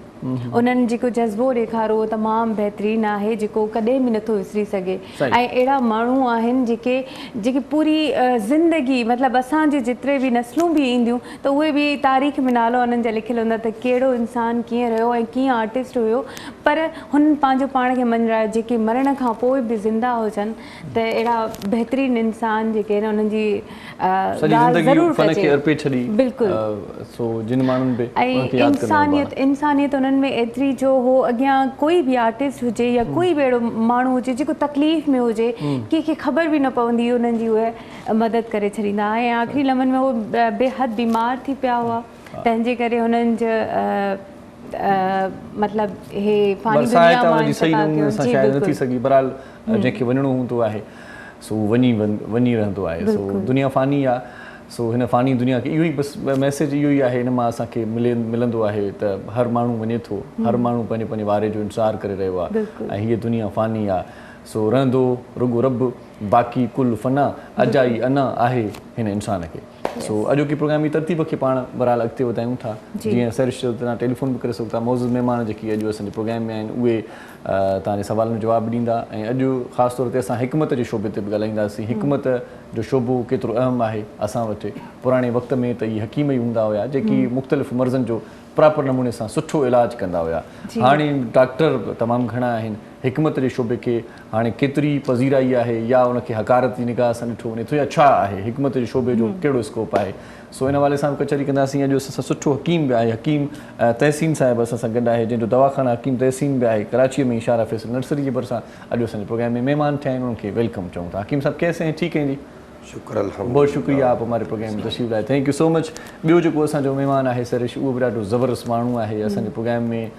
उन्हनि जेको जज़्बो ॾेखारो उहो तमामु बहितरीनु आहे, जेको कॾहिं बि नथो विसरी सघे। ऐं अहिड़ा माण्हू आहिनि जेके पूरी ज़िंदगी मतिलबु असांजे जेतिरे बि नस्लूं बि ईंदियूं त उहे बि तारीख़ में नालो उन्हनि जा लिखियलु हूंदा त कहिड़ो इंसानु कीअं रहियो ऐं कीअं आर्टिस्ट हुयो, पर हुननि पंहिंजो पाण खे मञायो जेके मरण खां पोइ बि ज़िंदा हुजनि त अहिड़ा बहितरीनु इंसान जेके आहिनि उन्हनि जी इंसानियत उन्हनि में एतिरी जो हो, अॻियां कोई बि आर्टिस्ट हुजे या कोई बि अहिड़ो माण्हू हुजे जेको तकलीफ़ में हुजे, कंहिंखे ख़बर बि न पवंदी उन्हनि जी उहे मदद करे छॾींदा। ऐं आख़िरी लम्हनि में उहे बेहद बीमार थी पिया हुआ, तंहिंजे करे हुननि जो मतिलबु हे फ़ानी दुनिया मां जंहिंखे वञिणो हूंदो आहे सो वञी रहंदो आहे। सो दुनिया फ़ानी आहे, सो हिन फ़ानी दुनिया खे इहो ई बसि मैसेज इहो ई आहे, हिन मां असांखे मिलंदो आहे त हर माण्हू वञे थो, हर माण्हू पंहिंजे पंहिंजे वारे जो इंतज़ारु करे रहियो आहे ऐं हीअ दुनिया फ़ानी आहे। सो रहंदो रुगो रब, बाक़ी कुल फ़ना, अजाई अना आहे हिन इंसान खे। सो अॼोकी प्रोग्राम जी तरतीब खे पाण बहरहाल अॻिते वधायूं था। जीअं सरिश तव्हां टेलीफोन बि करे सघो था। मौजूदु महिमान जेकी अॼु असांजे प्रोग्राम में आहिनि उहे तव्हांजे सवालनि जो जवाबु ॾींदा ऐं अॼु ख़ासि तौर ते असां हिकमत जे शोबे ते बि ॻाल्हाईंदासीं। हिकमत जो शोबो केतिरो अहम आहे असां वटि। पुराणे वक़्त में त इहे हकीम ई हूंदा हुया जेकी मुख़्तलिफ़ मर्ज़नि जो प्रॉपर नमूने सां सुठो इलाजु कंदा हुया। हाणे डॉक्टर तमामु घणा आहिनि। हिकमत जे शोबे खे हाणे केतिरी पज़ीराई आहे या उनखे हकारत जी निगाह सां ॾिठो वञे थो या छा आहे, हिकमत जे शोबे जो कहिड़ो स्कोप आहे। सो इन हवाले सां कचहरी कंदासीं। अॼु असां सां सुठो हकीम बि आहे, हकीम तहसीन साहिबु असां सां गॾु आहे, जंहिंजो दवाख़ाना हकीम तहसीन बि आहे कराचीअ में, इशारा फैसल नर्सरी जे भरिसां। अॼु असांजे प्रोग्राम में महिमान थिया आहिनि, उन्हनि खे वेलकम चऊं था। हकीम साहब कैसे हैं? ठीक हैं जी, शुक्र अल्हम्दुलिल्लाह। बहुत शुक्रिया आप हमारे प्रोग्राम में तशरीफ़ लाए, थैंक यू सो मच। ॿियो जेको असांजो महिमान आहे सरिश, उहो बि ॾाढो ज़बरदस्त माण्हू आहे, असांजे प्रोग्राम में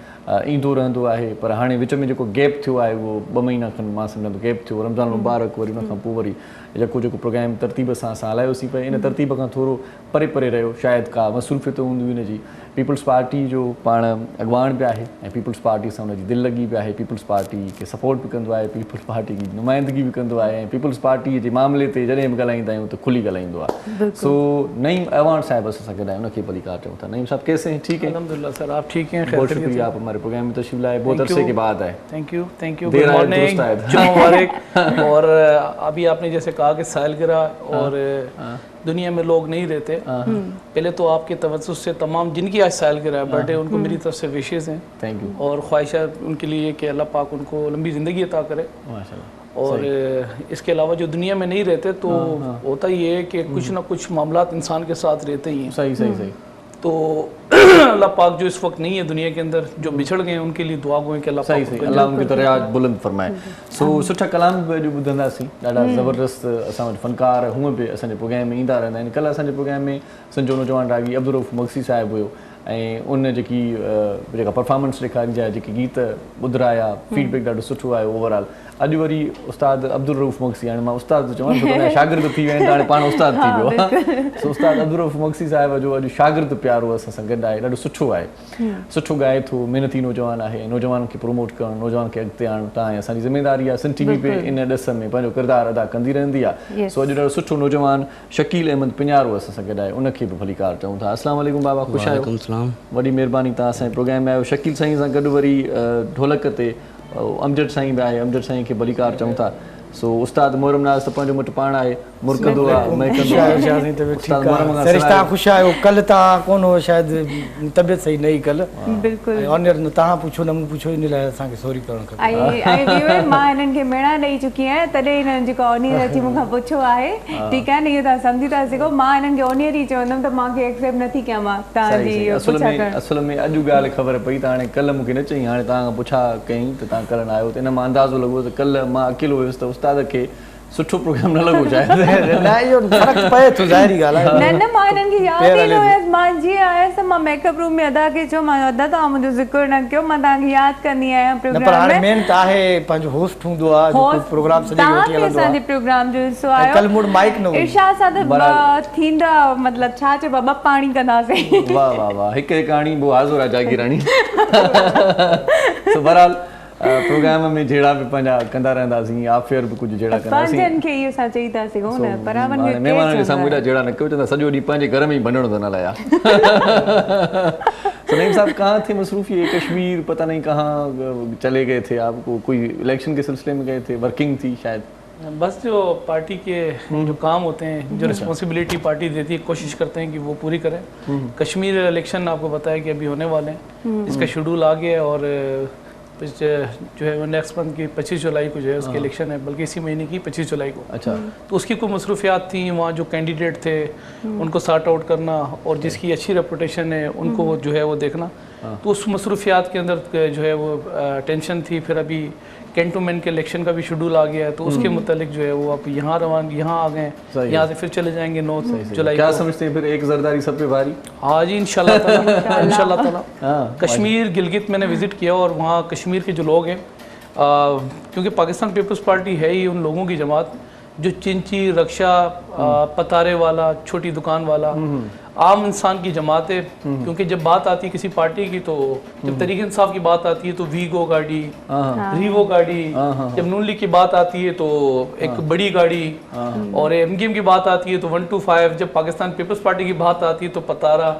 ईंदो रहंदो आहे, पर हाणे विच में जेको गैप थियो आहे उहो 2 महीना खनि मां सम्झां थो गैप थियो, रमज़ान मुबारक, वरी उनखां पोइ वरी जेको प्रोग्राम तरतीब सां असां हलायोसीं पिया, इन तरतीब खां थोरो परे रहियो, शायदि का मसरूफ़ियत हूंदियूं इन जी। पीपल्स पार्टी जो पाण अॻवान बि आहे ऐं पीपल्स पार्टी सां हुनजी दिलि लॻी बि आहे, पीपल्स पार्टी खे सपोर्ट बि कंदो आहे, पीपल्स पार्टी जी नुमाइंदगी बि कंदो आहे ऐं पीपल्स पार्टी जे मामले ते जॾहिं बि ॻाल्हाईंदा आहियूं त खुली ॻाल्हाईंदो आहे। सो नईम अवान साहिब असां सां गॾु आहे, उनखे भली कार चऊं था। नईम साहब कैसे हैं? ठीक है अल्हम्दुलिल्लाह सर, आप ठीक हैं? बहुत शुक्रिया, आप हमारे प्रोग्राम में तशरीफ लाए, बहुत अरसे के बाद आए। थैंक यू गुड मॉर्निंग, मुबारक। और अभी आपने जैसे कहा कि सालगिरह और दुनिया में लोग नहीं रहते, पहले तो आपके तवज्जुह से तमाम जिनकी आज सालगिरह है, बर्थडे, उनको मेरी तरफ से विशेज़ हैं। Thank U. और ख्वाहिशात उनके लिए कि अल्लाह पाक उनको लंबी ज़िंदगी अता करे। माशाल्लाह। और इसके अलावा जो दुनिया में नहीं रहते तो होता ये है कि कुछ ना कुछ मामलात इंसान के साथ रहते ही हैं। सही। تو اللہ پاک جو اس وقت نہیں ہے دنیا کے اندر, جو بچھڑ گئے ہیں, ان کے لیے دعا گوئیں کہ اللہ صحیح صحیح اللہ ان کی درجات بلند فرمائے. سو سٹھا کلام بھی अॼु ॿुधंदासीं, ॾाढा ज़बरदस्त असां वटि फ़नकार हूअं बि असांजे प्रोग्राम में ईंदा रहंदा आहिनि. कल्ह असांजे प्रोग्राम में संजो नौजवान रागी अब्दुल रऊफ़ मक्सी साहिबु हुयो ऐं उन जेका परफॉर्मेंस ॾेखारी जा जेके गीत ॿुधराया, फीडबैक ॾाढो सुठो आयो ओवरऑल. अॼु वरी उस्ताद अब्दुल रऊफ़ मक्सी, हाणे मां उस्ताद चवां छो त शागिर्द थी विया आहिनि त हाणे पाण उस्ताद थी वियो आहे. सो उस्ताद अब्दुल रऊफ़ मक्सी साहिब जो अॼु शागिर्द प्यारो असां सां गॾु आहे, ॾाढो सुठो आहे, सुठो ॻाए थो, महिनती नौजवान आहे. नौजवान खे प्रोमोट करणु, नौजवान खे अॻिते आणणु तव्हां असांजी ज़िमेदारी आहे. सिंध टीवी पे इन ॾिस में पंहिंजो किरदारु अदा कंदी रहंदी आहे. सो अॼु ॾाढो सुठो नौजवान शकील अहमद पिञारो असां सां गॾु आहे, उनखे बि भली कार चऊं था. अस्सलाम वालेकुम बाबा, ख़ुशि आहियो? वॾी महिरबानी, तव्हां असांजे प्रोग्राम में आहियो. शकील साईं सां गॾु वरी ढोलक ते अमजद साईं बि आहे, अमजद साईं खे भली कार चऊं था. सो उस्ताद मोहरम नाज़ त पंहिंजो मुटु पाण आहे, मुरकदो आहे, महकंदो आहे. उस्ताद मोहरम तव्हां ख़ुशि आहियो? कल्ह तव्हां कोन हो, शायदि तबियत सही न हुई कल्ह. बिल्कुलु ऑनर तव्हां पुछो न मूं पुछो, इन लाइ असांखे सॉरी करणु खपे. ऐं मां हिननि खे मेणा ॾेई चुकी आहियां, तॾहिं हिननि जेको ऑनियर अची मूंखां पुछो आहे. ठीकु आहे न, इहो तव्हां सम्झी था सघो. मां हिननि खे ऑनियर ई चवंदमि त मूंखे एक्सेप्ट नथी कयां मां तव्हांजी. असल में अॼु ॻाल्हि ख़बर पई त हाणे कल्ह मूंखे न चई, हाणे तव्हां खां पुछा कई त तव्हां कल्ह न आहियो, त इन मां अंदाज़ो लॻो त कल्ह मां अकेलो हुयुसि त उस्ताद खे सुठो प्रोग्राम न लॻो शायदि. न इहो फ़र्क़ु पए थो, ज़ाहिरी ॻाल्हि आहे. न मां हिननि खे यादि ई न हुयसि. मां जीअं आयसि त मां मेकअप रूम में अदा खे चयो, मां अदा तव्हां मुंहिंजो ज़िक्र न कयो, मां तव्हांखे यादि कंदी आहियां प्रोग्राम में. पर हाणे मेन त आहे पंहिंजो होस्ट हूंदो आहे जो प्रोग्राम सॼो वठी हलंदो आहे. असांजे प्रोग्राम जो हिसो आयो. कल्ह मूड माइक न हुई. इरशाद सां त थींदा, मतिलबु छा चइबो आहे, ॿ पाणी कंदासीं. वाह वाह वाह, हिकु कहाणी पोइ हाज़ुर आहे जागीराणी. सो बहरहाल प्रोग्राम में जहिड़ा बि पंहिंजा कंदा रहंदासीं, आफेयर बि कुझु जहिड़ा कंदासीं. पंहिंजनि खे इहो असां चई था सघूं न, पर महिमाननि जे साम्हूं एॾा जहिड़ा न कयो, चवंदा सॼो ॾींहुं पंहिंजे घर में ई भंडणो त न लाया. सलीम साहब कहाँ थे मसरूफ़, ये कश्मीर पता नहीं कहाँ चले गए थे आप, कोई इलेक्शन के सिलसिले में गए थे, वर्किंग थी शायद? बस जो पार्टी के जो काम होते हैं, जो रिस्पॉन्सिबिलिटी पार्टी देती है, कोशिश करते हैं कि वो पूरी करें. कश्मीर इलेक्शन आपको पता है कि अभी होने वाले हैं, इसका शेड्यूल आ गया है और जो है वो नेक्स्ट मंथ की 25 जुलाई को जो है उसकी इलेक्शन है, बल्कि इसी महीने की 25 जुलाई को. अच्छा. तो उसकी कोई मसरूफियात थी, वहाँ जो कैंडिडेट थे उनको सॉर्ट आउट करना और जिसकी अच्छी रेपुटेशन है उनको जो है वो देखना. तो उस मसरूफियात के अंदर जो है वो टेंशन थी. फिर अभी कैंटोनमेंट के इलेक्शन का भी शेड्यूल आ गया है, तो उसके मुतालिक जो है वो आप यहाँ आ गए, यहाँ से फिर चले जाएंगे 9 जुलाई. क्या समझते हैं फिर, एक जरदारी सब पे भारी? हाँ जी, इंशाल्लाह ताला. कश्मीर गिलगित मैंने विज़िट किया और वहाँ कश्मीर के जो लोग हैं, क्योंकि पाकिस्तान पीपल्स पार्टी है ही उन लोगों की जमात जो चिंची, रक्षा, पतारे वाला, छोटी दुकान वाला, आम इंसान की जमात है. क्योंकि जब बात आती है किसी पार्टी की, तो जब तहरीक इंसाफ की बात आती है तो वीगो गाड़ी, रीवो गाड़ी, जब नून लीग की बात आती है तो एक बड़ी गाड़ी, और एमकेएम की बात आती है तो 125, जब पाकिस्तान पीपल्स पार्टी की बात आती है तो पतारा,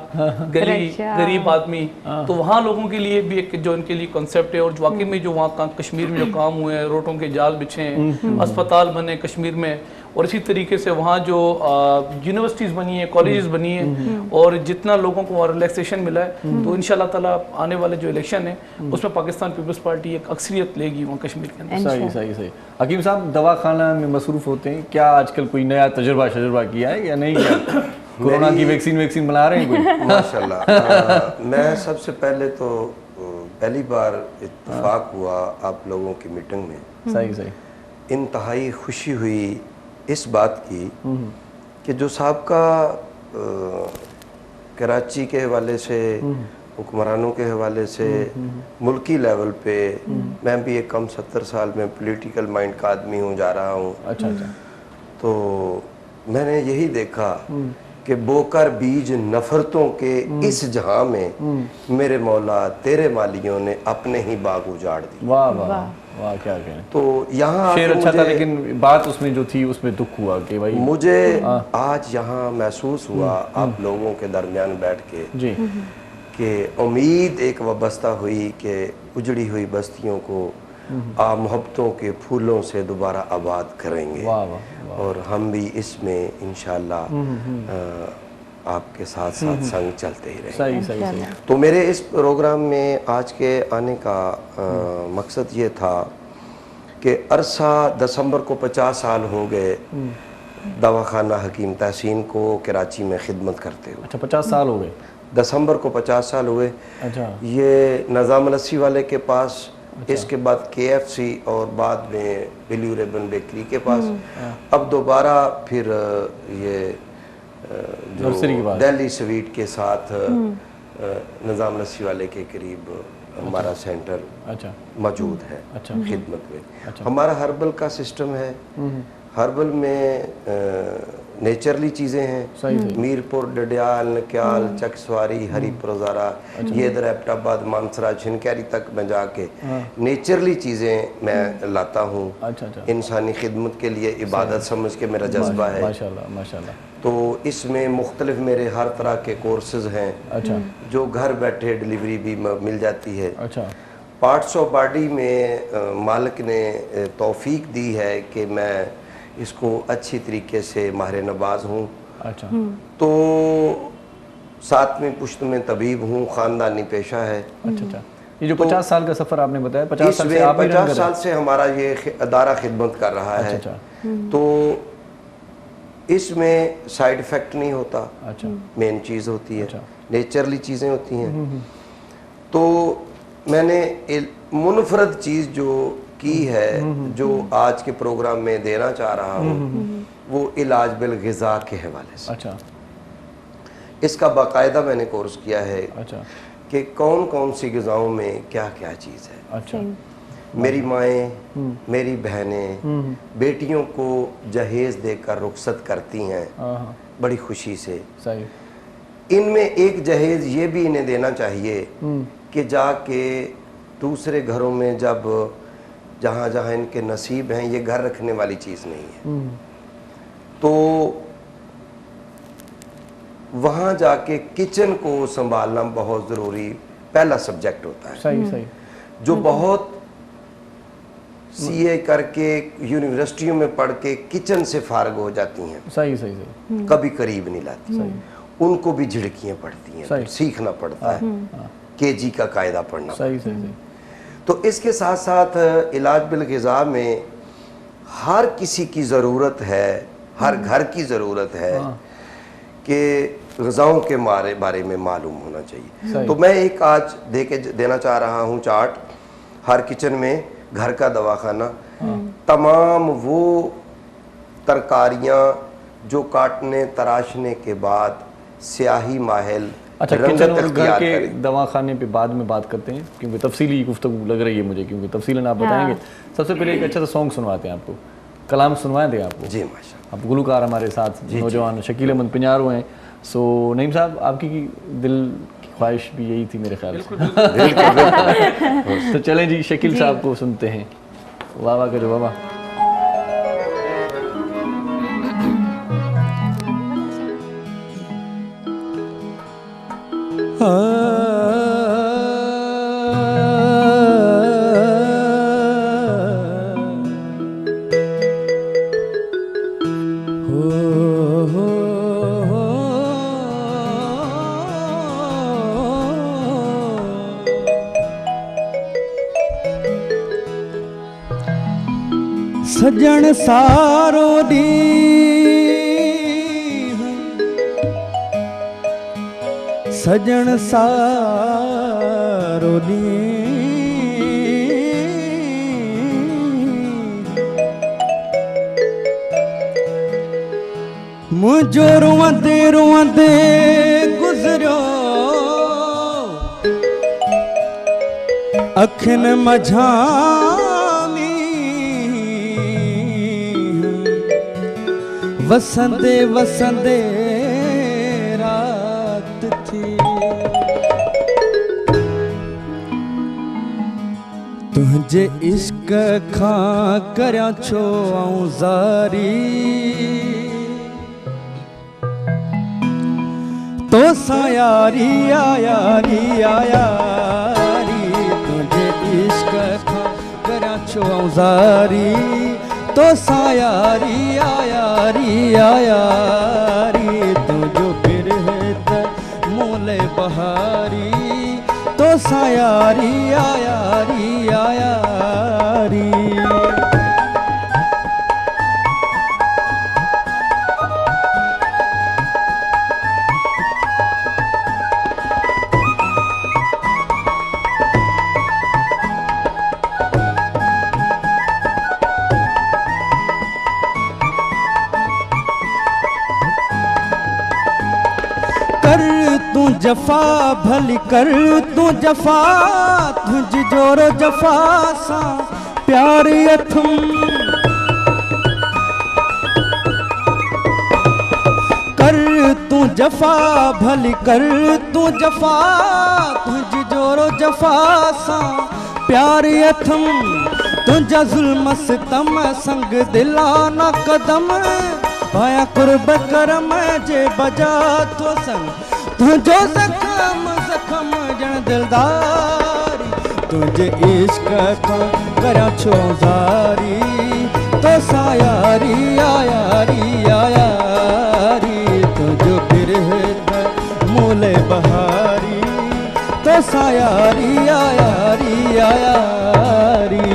गली, गरीब आदमी. तो वहाँ लोगों के लिए भी एक जो उनके लिए कॉन्सेप्ट है. और वाकई में जो वहाँ कश्मीर में जो काम हुए हैं, रोडों के जाल बिछे हैं, अस्पताल बने कश्मीर में, और इसी तरीके से वहाँ जो यूनिवर्सिटीज़ बनी है, कॉलेजेस बनी है, और जितना लोगों को रिलैक्सेशन मिला है, तो इंशाल्लाह ताला आने वाले जो इलेक्शन है उसमें पाकिस्तान पीपल्स पार्टी एक अक्सरियत लेगी वहाँ कश्मीर के अंदर. सही सही सही. हकीम साहब, दवाखाना में मसरूफ़ होते हैं, क्या आजकल कोई नया तजुर्बा किया है या नहीं किया? कोरोना की वैक्सीन बना रहे हैं कोई? माशाल्लाह. मैं सबसे पहले तो पहली बार इत्तेफाक हुआ आप लोगों की मीटिंग में. सही सही. इंतहाई खुशी हुई इस बात की कि जो साहब का कराची के हवाले से, हुक्मरानों के हवाले से, मुल्की लेवल पे, मैं भी एक कम 70 साल में पॉलिटिकल माइंड का आदमी हूँ, जा रहा हूँ. अच्छा अच्छा. तो मैंने यही देखा कि बोकर बीज नफरतों के इस जहां में मेरे मौला तेरे मालियों ने अपने ही बाग उजाड़ दी. वाह वाह वाह, क्या कहें. तो यहाँ शेर अच्छा था, लेकिन बात उसमें जो थी उसमें दुख हुआ कि भाई मुझे आज यहाँ महसूस हुआ आप लोगों के दरमियान बैठ के जी कि उम्मीद एक वाबस्ता हुई कि उजड़ी हुई बस्तियों को आप मोहब्बतों के फूलों से दोबारा आबाद करेंगे. वाह वाह. और हम भी इसमें इंशाल्लाह आपके साथ साथ संग चलते ही रहेंगे. सही सही सही. तो मेरे इस प्रोग्राम में आज के आने का मकसद ये था कि अरसा दिसंबर को 50 साल हो गए दवाखाना हकीम तहसीन को कराची में खिदमत करते हुए. अच्छा, 50 साल हो गए. दिसंबर को 50 साल हुए। अच्छा। ये निज़ाम लस्सी वाले के पास, इसके बाद KFC और बाद में ब्लू रिबन बेकरी के पास, अब दोबारा फिर ये जो दिल्ली स्वीट के साथ निज़ाम लस्सी वाले के करीब हमारा सेंटर अच्छा मौजूद है। अच्छा। खिदमत में हमारा हर्बल का सिस्टम है। हर्बल में नेचरली चीज़ें हैं, मीरपुर, डडियाल, नक्याल, चकसवारी, हरीपुर, ज़ारा, ये इधर एबटाबाद, मानसरा, छिनक्यारी तक मैं जाके नेचरली चीज़ें मैं लाता हूँ। अच्छा अच्छा। इंसानी खिदमत के लिए इबादत समझ के मेरा जज्बा है। माशाल्लाह माशाल्लाह। तो इसमें मुख्तलिफ मेरे हर तरह के कोर्सेज हैं। अच्छा। जो घर बैठे डिलीवरी भी मिल जाती है। अच्छा। पार्ट्स ऑफ बॉडी में मालिक ने तौफीक दी है कि मैं इसको अच्छी तरीके से माहिर नवाज हूँ। अच्छा। तो सातवीं पुश्त में तबीब हूँ, ख़ानदानी पेशा है। अच्छा अच्छा। ये जो 50 साल का सफ़र आपने बताया, 50 साल से आप 50 साल से हमारा ये अदारा खिदमत कर रहा है। अच्छा। तो इसमें साइड इफ़ेक्ट नहीं होता। अच्छा। मेन चीज़ होती है। अच्छा। नेचरली चीज़ें होती हैं। तो मैंने मुनफरद चीज़ जो की है, जो आज के प्रोग्राम में देना चाह रहा हूँ, वो इलाज बिल ग़िज़ा के हवाले से। अच्छा। इसका बाकायदा मैंने कोर्स किया है। अच्छा। कि कौन कौन सी ग़िज़ाओं में क्या क्या चीज़ है। अच्छा। मेरी माएँ, मेरी बहनें बेटियों को जहेज़ देकर रुखसत करती हैं बड़ी खुशी से। सही। इनमें एक जहेज़ ये भी इन्हें देना चाहिए कि जाके दूसरे घरों में जब जहाँ जहाँ इनके नसीब हैं, ये घर रखने वाली चीज़ नहीं है, तो वहाँ जाके किचन को संभालना बहुत ज़रूरी पहला सब्जेक्ट होता है। सही सही। जो बहुत CA करके यूनिवर्सिटियों में पढ़ के किचन से फारग हो जाती हैं, सही सही सही, कभी करीब नहीं लाती, उनको भी झिड़कियाँ पड़ती हैं, तो सीखना पड़ता है, KG का कायदा पढ़ना। सही सही सही। तो इसके साथ साथ इलाज बिल ग़िज़ा में हर किसी की ज़रूरत है, हर घर की ज़रूरत है कि ग़िज़ाओं के बारे में मालूम होना चाहिए। तो मैं एक आज देना चाह रहा हूँ चार्ट। हर किचन में घर का दवाखाना, तमाम वो तरकारियाँ जो काटने तराशने के बाद स्याही माहिल। अच्छा, किचन और घर के दवाखाने पे बाद में बात करते हैं, क्योंकि तफसीली गुफ्तगू लग रही है मुझे, क्योंकि तफसीलन आप बताएंगे। सबसे पहले एक अच्छा सा सॉन्ग सुनवाते हैं आपको, कलाम सुनवाएं दें आपको। जी माशाल्लाह। आप गुलकार हमारे साथ नौजवान शकील अहमद पिंजारो हैं। सो नईम साहब, आपकी दिल की ख्वाहिश भी यही थी मेरे ख्याल से। तो चलें जी, शकील साहब को सुनते हैं। वाह वाह करो वाह। सजन सारो दी सजन सारो दी मुझो रोंदे रोंदे गुजरियो अखिन मझा वसंदे वसंदे रात थी तुझे इश्क खां करया छो आऊं ज़ारी तो सा यारी यारी यारी तुझे इश्क खां करया छो आऊं ज़ारी तो सा यारी यारी यारी तुझो बिरहत मोले बहारी तो सा यारी यारी यारी कर तू जफ़ा भली कर तू जफ़ा तुझी जोरो जफ़ा सां प्यार अथम कर तू जफ़ा भली कर तू जफ़ा तुझी जोरो जफ़ा सां प्यार अथम तुझा ज़ुल्म सितम संग दिला न कदम पाया कुर्ब करम जे बजा तो संग तुझो ज़ख़म ज़ख़म जण दिलदारी तुझे इश्क खां करा छो ज़ारी तो सा यारी यारी यारी तुझो बिरह मूले बहारी तो सा यारी यारी यारी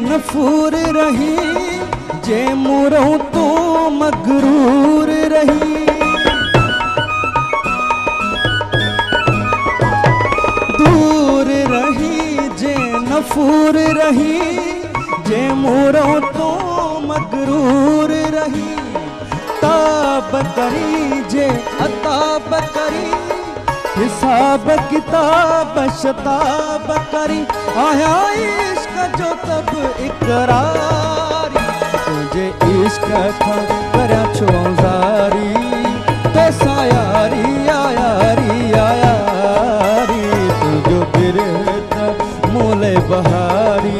नफूर रही जे मुरों तो मगरूर रही दूर रही जे नफूर रही जे मुरों तो मगरूर रही ताब करी जे अताब करी हिसाब किताब शताब करी आया इश्क जो तब इकरारी तुझे इश्क खां करा छो ज़ारी तो सा यारी यारी यारी तुझो बिरह मूले बहारी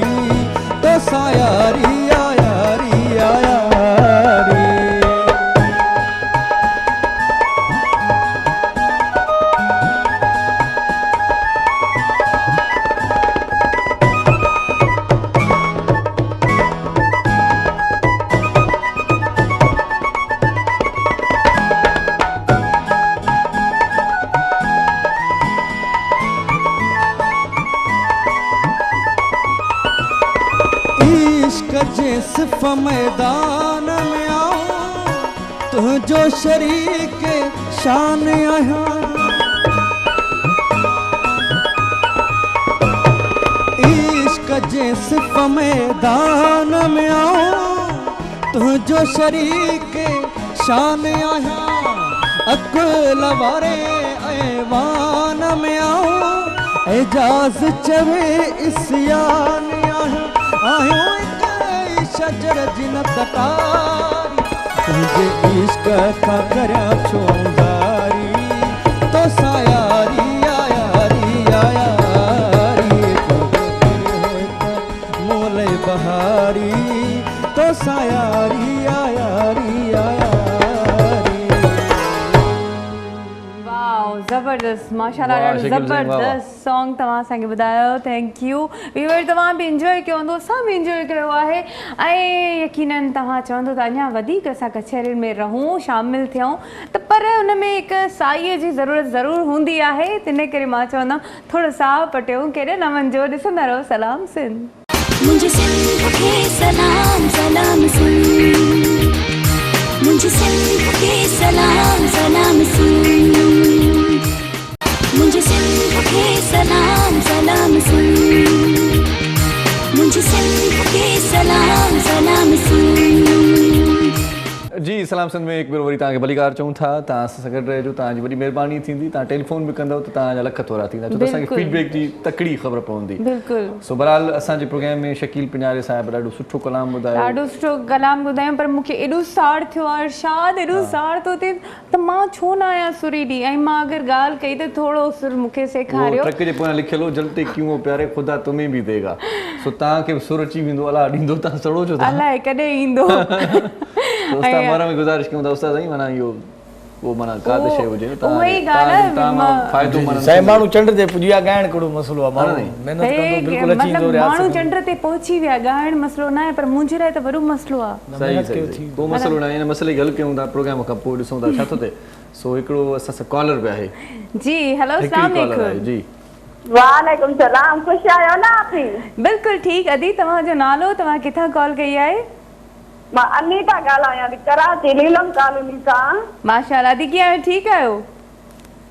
तो सा यारी यारी यारी सिर्फ मैदान में आऊं तुझो शरीक शान आया इश्क जे सिर्फ मैदान में आऊं तुझो शरीक शान आया अकुल वारे ऐवान में आऊं एजाज चवे इस्यान आया शजर जिनत तारी तुझे इश्क खां करा छो ज़ारी तो सा यारी यारी यारी मोले बहारी तो सा यारी यारी यारी ज़बरदस्त माशाल्लाह ॾाढो ज़बरदस्त सॉन्ग तव्हां असांखे ॿुधायो थैंक यू व्यूअर तव्हां बि इंजॉय कयो हूंदो असां बि इंजॉय कयो आहे ऐं यकीनन तव्हां चवंदो त अञा वधीक असां कचहरियुनि में रहूं शामिलु थियूं त पर उन में हिकु साईअ जी ज़रूरत ज़रूरु हूंदी आहे तिने करे मां चवंदमि थोरो साहु पटियो केॾे न वञिजो ॾिसंदा रहो सलाम सिंध मुझे सिंध के सलाम सलाम सिंध मुझे सिंध के सलाम सलाम सिंध मुझे सिंध के सलाम सलाम सिंध मुझे सिंध के सलाम सलाम सिंध जी सलाम सिंध में हिकु भेरो वरी तव्हांखे भलीकार चऊं था तव्हां असां सां गॾु रहिजो तव्हांजी वॾी महिरबानी थींदी तव्हां टेलीफोन बि कंदव त तव्हांजा लख थोरा थींदा छो त असांखे फीडबैक जी तकड़ी ख़बर पवंदी सो बहरहाल असांजे प्रोग्राम में शकील पिञारे साहिब ॾाढो सुठो कलाम ॿुधायो ॾाढो सुठो कलाम ॿुधायो पर मूंखे एॾो साड़ थियो आहे इरशाद एॾो साड़ थो थिए त मां छो न आहियां सुरीली ऐं मां अगरि ॻाल्हि कई त थोरो सुर मूंखे सेखारियो ट्रक जे पोयां लिखियलु हो जलते क्यों प्यारे ख़ुदा तुम्हें भी देगा सो तव्हांखे बि सुर अची वेंदो अलाह ॾींदो तव्हां सड़ो छो था अलाए कॾहिं ईंदो उस्ताद मां में गुज़ारिश कयूं था उस्ताद साईं माना इहो वो माना काद शइ हुजे साईं माण्हू चंड ते पुॼी विया ॻाइण कहिड़ो मसइलो आहे माण्हू महिनत कंदो बिल्कुलु अची ईंदो माण्हू चंड ते पहुची विया ॻाइण मसइलो न आहे पर मुंहिंजे लाइ त वॾो मसइलो आहे को मसइलो न आहे हिन मसइले खे हल कयूं था प्रोग्राम खां पोइ ॾिसूं था छा थो थिए सो हिकिड़ो असां सां कॉलर बि आहे जी हेलो अस्सलाम वालेकुम जी वालेकुम सलाम, खुश आहियो न आप ही? बिल्कुलु ठीकु। अदी तव्हांजो नालो, तव्हां किथां कॉल कई आहे? मां अनीता ॻाल्हायां थी, कराची नीलम कॉलोनी सां। माशाल्लाह। अदी कीअं आहियो, ठीकु आहियो?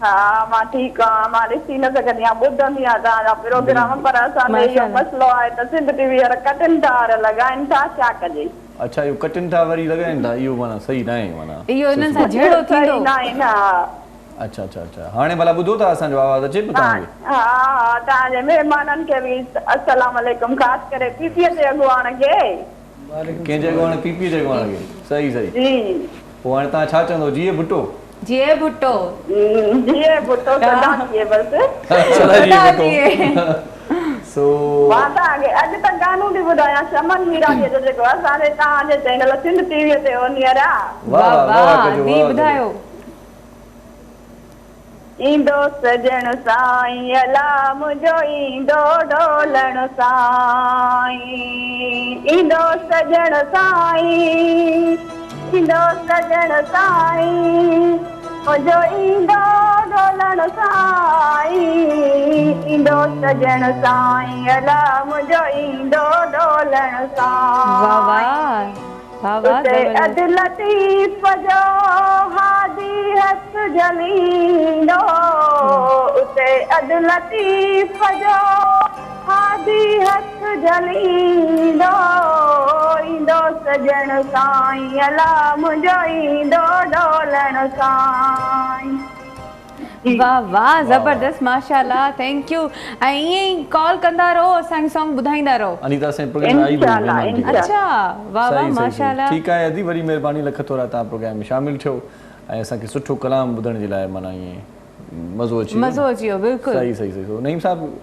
हा मां ठीकु आहियां। मां ॾिसी न सघंदी आहियां, ॿुधंदी आहियां तव्हांजा प्रोग्राम, पर असांजो इहो मसइलो आहे त सिंध टीवी वारा कटिंग टावर लॻाइनि था, छा कजे? अच्छा, इहो कटिंग टावर वरी लॻाइनि था, इहो माना सही न आहे, माना इहो इन्हनि सां जहिड़ो थींदो न आहे न। अच्छा अच्छा अच्छा, हाणे भला ॿुधो था असांजो आवाज़ अचे पियो तव्हांखे? हा हा, तव्हांजे महिमाननि खे बि अस्सलाम वालेकुम, ख़ासि करे पीपीए जे अॻुवाण खे। कंहिंजे अॻुवाण? पीपीए जे अॻुवाण खे। सही सही। जी। पोइ हाणे तव्हां छा चवंदो? जीए भुट्टो? जीए भुट्टो। जीए भुट्टो सदा थिए बसि। सदा थिए। सो मां तव्हांखे अॼु तक गानो थी ॿुधायां, शमन मीरानीअ जो जेको असांजे तव्हांजे चैनल सिंध टीवीअ ते ओनियर आहे। वाह वाह, दी ॿुधायो। ईंदो सजण साईं अला मुंहिंजो ईंदो ढोलण साईं, ईंदो सजण साईं, ईंदो सजण साईं, मुंहिंजो ईंदो ढोलण साईं, ईंदो सजण साईं अला मुंहिंजो ईंदो ढोलण साईं। वाह वाह वाह वाह। उते अद लतीफ़ जो हादी हथ जलींदो, उते अद लतीफ़ जो हादी हथ जलींदो, ईंदो सजण साईं अला मुंहिंजो ईंदो ढोलण साईं। वाह वाह, ज़बरदस्त, माशाल्लाह, थैंक यू। ऐं ईअं ई कॉल कंदा रहो, असांखे सॉन्ग ॿुधाईंदा रहो। अनीता असांजे प्रोग्राम में आई हुई। अच्छा, वाह वाह, माशाल्लाह। ठीकु आहे अदी, वरी महिरबानी लख थोरा तव्हां प्रोग्राम में शामिलु थियो ऐं असांखे सुठो कलाम ॿुधण जे लाइ माना ईअं मज़ो अची वियो। बिल्कुलु सही सही सही। नईम साहब,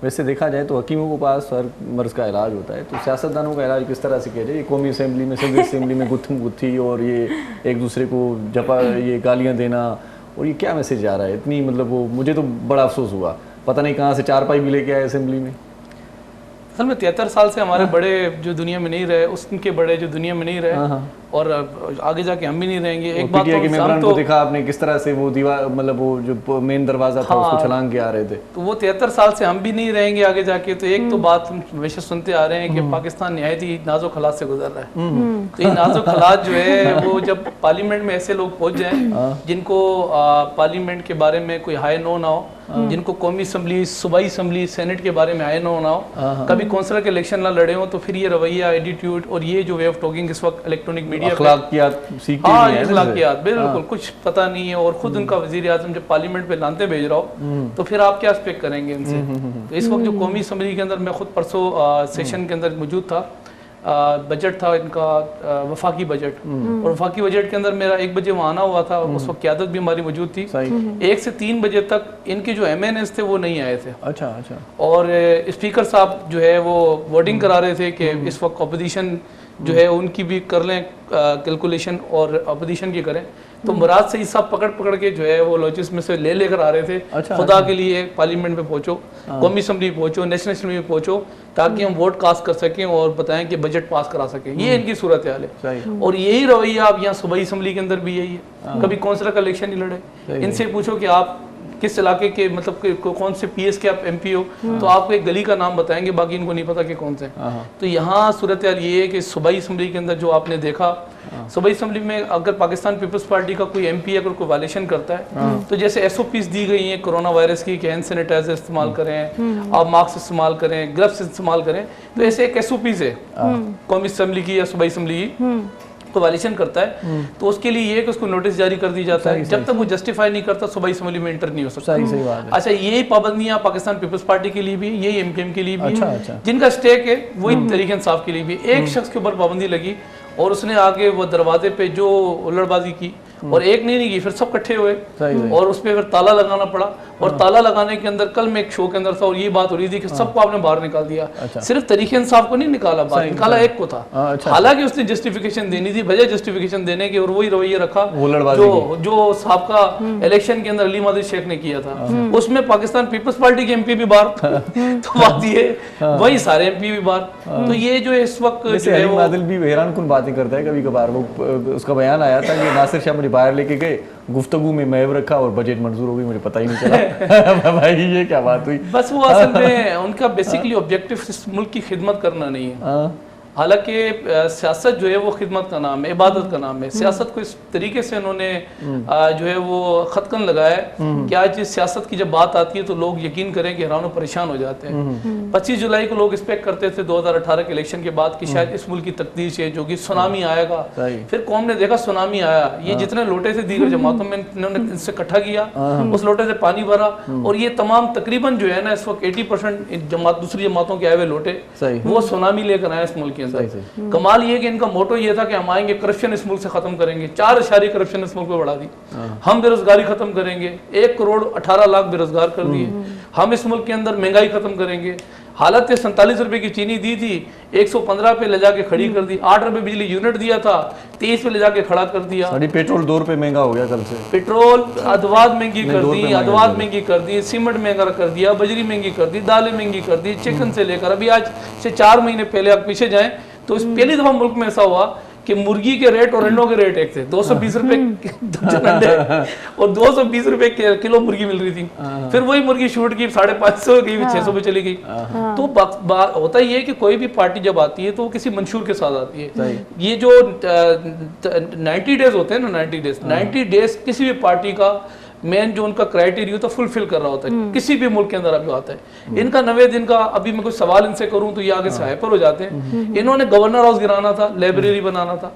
वैसे देखा जाए तो हकीमों के पास हर मर्ज़ का इलाज होता है, तो सियासतदानों का इलाज किस तरह से किया जाए? ये कौमी असेंबली में, सदर असेंबली में गुत्थम गुत्थी और ये एक दूसरे को जपा, ये गालियाँ देना, और ये क्या मैसेज आ रहा है? इतनी मतलब वो, मुझे तो बड़ा अफसोस हुआ, पता नहीं कहाँ से चारपाई भी लेके आए असेंबली में। असल में 73 साल से हमारे बड़े जो दुनिया में नहीं रहे, उसके बड़े जो दुनिया में नहीं रहे, और आगे जाके हम भी नहीं रहेंगे। एक बात तो मेंबरान को देखा आपने किस तरह से वो दीवार, मतलब वो जो मेन दरवाजा था उसको छलांग के आ रहे थे, तो वो 73 साल से हम भी नहीं रहेंगे आगे जाके। तो एक तो बात हम हमेशा सुनते आ रहे हैं कि पाकिस्तान निहायत ही नाजुक हालात से गुजर रहा है। तो ये नाजुक हालात जो है वो जब पार्लियामेंट में ऐसे लोग पहुंच जाएं जिनको पार्लियामेंट के बारे में कोई हाई नो ना हो, जिनको कौमी असम्बली, सूबाई असम्बली, सेनेट के बारे में हाई नो ना हो, कभी कौंसलर के इलेक्शन ना लड़े हो, तो फिर ये रवैया, एटीट्यूड और ये जो वे ऑफ टॉकिंग इस वक्त इलेक्ट्रॉनिक मीडिया अखलाकियात बिल्कुल कुछ पता नहीं है, और खुद उनका वजीर आजम जब पार्लियामेंट पे लानते भेज रहा हो तो फिर आप क्या एक्सपेक्ट करेंगे इनसे? तो इस वक्त जो कौमी असम्बली के अंदर, मैं खुद परसों सेशन के अंदर मौजूद था, बजट था इनका, वफाकी बजट, और वफाकी बजट के अंदर मेरा 1 बजे वहाँ आना हुआ था। उस वक्त क़यादत भी हमारी मौजूद थी। 1 से 3 बजे तक इनके जो MNAs थे वो नहीं आए थे। अच्छा अच्छा। और स्पीकर साहब जो है वो वोटिंग करा रहे थे कि इस वक्त अपोजिशन जो है उनकी भी कर लें कैलकुलेशन और अपोजिशन की करें। तो मुराद से ही सब पकड़ के जो है वो लॉजिस्ट में से लेकर आ रहे थे। खुदा के लिए पार्लियामेंट में पहुंचो, कौमी असम्बली पहुंचो, नेशनल असम्बली में पहुंचो, ताकि हम वोट कास्ट कर सकें और बताएं कि बजट पास करा सकें। ये इनकी सूरत हाल है, और यही रवैया आप यहाँ सूबाई असम्बली के अंदर भी यही है। कभी कौंसलर का इलेक्शन नहीं लड़े। इनसे पूछो कि आप किस इलाके के, मतलब कौन से PS के आप MP हो, तो आपको एक गली का नाम बताएंगे, बाकी इनको नहीं पता कि कौन से। तो यहाँ सूरत हाल ये है कि सूबाई असम्बली के अंदर जो आपने देखा, सूबाई असम्बली में अगर पाकिस्तान पीपल्स पार्टी का कोई MP अगर कोई वायलेशन करता है, तो जैसे SOPs दी गई हैं कोरोना वायरस की कि हैंड सैनिटाइजर इस्तेमाल करें, आप मास्क इस्तेमाल करें, ग्लव्स इस्तेमाल करें, तो ऐसे एक SOPs है कौमी असम्बली की या सूबाई असम्बली की, को वायलेशन करता है तो उसके लिए ये है कि उसको नोटिस जारी कर दी जाता है। जब तक वो जस्टिफाई नहीं करता सूबाई असम्बली में एंटर नहीं हो सकता। सही बात है। अच्छा, यही पाबंदियां पाकिस्तान पीपल्स पार्टी के लिए भी, यही MKM के लिए भी, जिनका स्टेक है वही तहरीक इंसाफ के लिए भी। एक शख्स के ऊपर पाबंदी लगी और उसने आगे वो दरवाजे पे जो उल्लड़बाजी की, और एक नहीं की, फिर सब इकट्ठे हुए और उस पर फिर ताला लगाना पड़ा। और ताला लगाने के अंदर कल मैं एक शो के अंदर था और ये बात हो रही थी कि सबको आपने बाहर निकाल दिया। सिर्फ तरीके इंसाफ को नहीं निकाला, बाहर निकाला एक को था। हालांकि उसने जस्टिफिकेशन देनी थी, बजाय जस्टिफिकेशन देने के और वही रवैया रखा जो साबका इलेक्शन के अंदर अली मादिल शेख ने किया था। उसमें पाकिस्तान पीपल्स पार्टी के MP भी बाहर, तो बात ये वही सारे MP भी बाहर। तो ये जो इस वक्त अली मादिल भी हैरान कुन बातें करता है कभी कभार। वो उसका बयान आया था कि नासिर शाह मुझे बाहर लेके गए गुफ्तगू में महव रखा और बजट मंजूर हो गई, मुझे पता ही नहीं चला। भाई ये क्या बात हुई? बस वो असल में उनका बेसिकली ऑब्जेक्टिव इस मुल्क की खिदमत करना नहीं है। हालांकि सियासत जो है वो खिदमत का नाम है, इबादत का नाम है। सियासत को इस तरीके से उन्होंने जो है वो खतकन लगाया है कि आज इस सियासत की जब बात आती है तो लोग यकीन करें कि हैरान परेशान हो जाते हैं। 25 जुलाई को लोग एक्सपेक्ट करते थे 2018 के इलेक्शन के बाद कि शायद इस मुल्क की तकदीर से जो कि सुनामी आएगा, फिर कौम ने देखा सुनामी आया। ये जितने लोटे से दीगर जमातों में इन्होंने इनसे इकट्ठा किया, उस लोटे से पानी भरा, और ये तमाम तकरीबन जो है ना इस वक्त 80% जमात दूसरी जमातों के आए हुए लोटे वो सुनामी लेकर आए इस मुल्क के अंदर। कमाल ये कि इनका मोटो ये था कि हम आएंगे करप्शन इस मुल्क से खत्म करेंगे, 4 करप्शन इस मुल्क में बढ़ा दी, हम बेरोजगारी खत्म करेंगे, 1 करोड़ 18 लाख बेरोजगार कर दिए, हम इस मुल्क के अंदर महंगाई खत्म करेंगे। हालत 47 रुपए की चीनी दी थी 115 पे ले जाके खड़ी कर दी, 8 रुपए बिजली यूनिट दिया था 23 पे ले जाके खड़ा कर दिया। पेट्रोल 2 रुपए महंगा हो गया कल से, पेट्रोल अदवाद महंगी कर दी, अदवाद महंगी कर दी, सीमेंट महंगा कर दिया, बजरी महंगी कर दी, दालें महंगी कर दी, चिकन से लेकर अभी आज से 4 महीने पहले आप पीछे जाएं तो इस पहली दफा मुल्क में ऐसा हुआ कि मुर्गी के रेट और अंडों के रेट एक थे। 220 रुपए अंडे और 220 रुपए किलो मुर्गी मिल रही थी। फिर वही मुर्गी शूट की 550 गई, 600 पे चली गई। तो होता ये है कि कोई भी पार्टी जब आती है तो वो किसी मंशूर के साथ आती है। ये जो 90 डेज होते हैं ना, 90 डेज किसी भी पार्टी का मेन जो उनका क्राइटेरिया तो फुलफिल कर रहा होता है, किसी भी मुल्क के अंदर अभी आता है। इनका 90 दिन का अभी मैं कुछ सवाल इनसे करूं तो ये आगे से हाइपर हो जाते हैं। इन्होंने गवर्नर हाउस गिराना था, लाइब्रेरी बनाना था,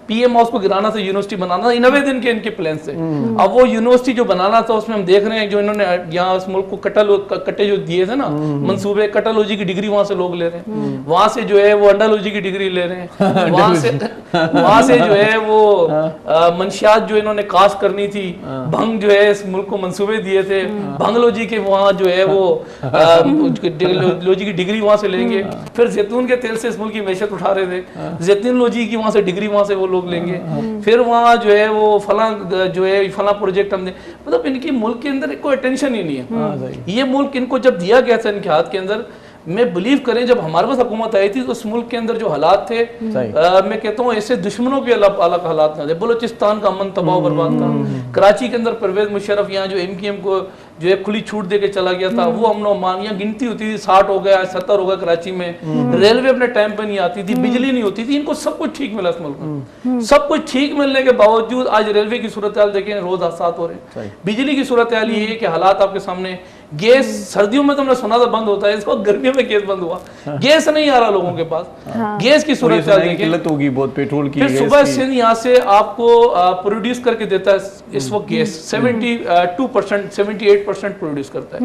पीएम हाउस को गिराना था, यूनिवर्सिटी बनाना था, 90 दिन के इनके प्लान थे। अब वो यूनिवर्सिटी जो बनाना था उसमें हम देख रहे हैं जो इन्होंने यहाँ इस मुल्क को कट्टे जो दिए थे ना मंसूबे, कटालॉजी की डिग्री वहां से लोग ले रहे हैं, वहां से जो है वो अंडालॉजी की डिग्री ले रहे हैं, वहां से जो है वो मंशियात जो इन्होंने कास्ट करनी थी, भंग जो है इस मुल्क को मंसूबे दिए थे, भंगलोजी के वहाँ जो है वो लोजी की डिग्री वहाँ से लेंगे, फिर जैतून के तेल से इस मुल्क की मैशत उठा रहे थे, जैतून लोजी की वहाँ से डिग्री वहाँ से वो लोग लेंगे, फिर वहाँ जो है वो फला प्रोजेक्ट हमने, मतलब इनकी मुल्क के अंदर कोई टेंशन ही नहीं है। ये मुल्क इनको जब दिया गया था इनके हाथ के अंदर, मैं बिलीव करें जब हमारे पास हुकूमत आई थी तो उस मुल्क के अंदर जो हालात थे मैं कहता हूँ ऐसे दुश्मनों के अलग हालात थे। बलूचिस्तान का अमन तबाह बर्बाद था, कराची के अंदर परवेज मुशर्रफ यहाँ जो MKM को जो है खुली छूट दे के चला गया था, वो अमन अमान यहाँ गिनती होती थी 60 हो गया 70 हो गया कराची में, रेलवे अपने टाइम पे नहीं आती थी, बिजली नहीं होती थी, इनको सब कुछ ठीक मिला इस मुल्क में। सब कुछ ठीक मिलने के बावजूद आज रेलवे की सूरत हाल देखें, रोज हादसा हो रहे हैं। बिजली की सूरत हाल ये है कि हालात आपके सामने, गैस सर्दियों में तो हमने सुना था बंद होता है, इसको गर्मियों में गैस बंद हुआ, गैस नहीं आ रहा लोगों के पास, गैस की सूरत किल्लत होगी बहुत, पेट्रोल की। फिर सुबह सिंध यहाँ से आपको प्रोड्यूस करके देता है इस वक्त गैस 72% 78% प्रोड्यूस करता है।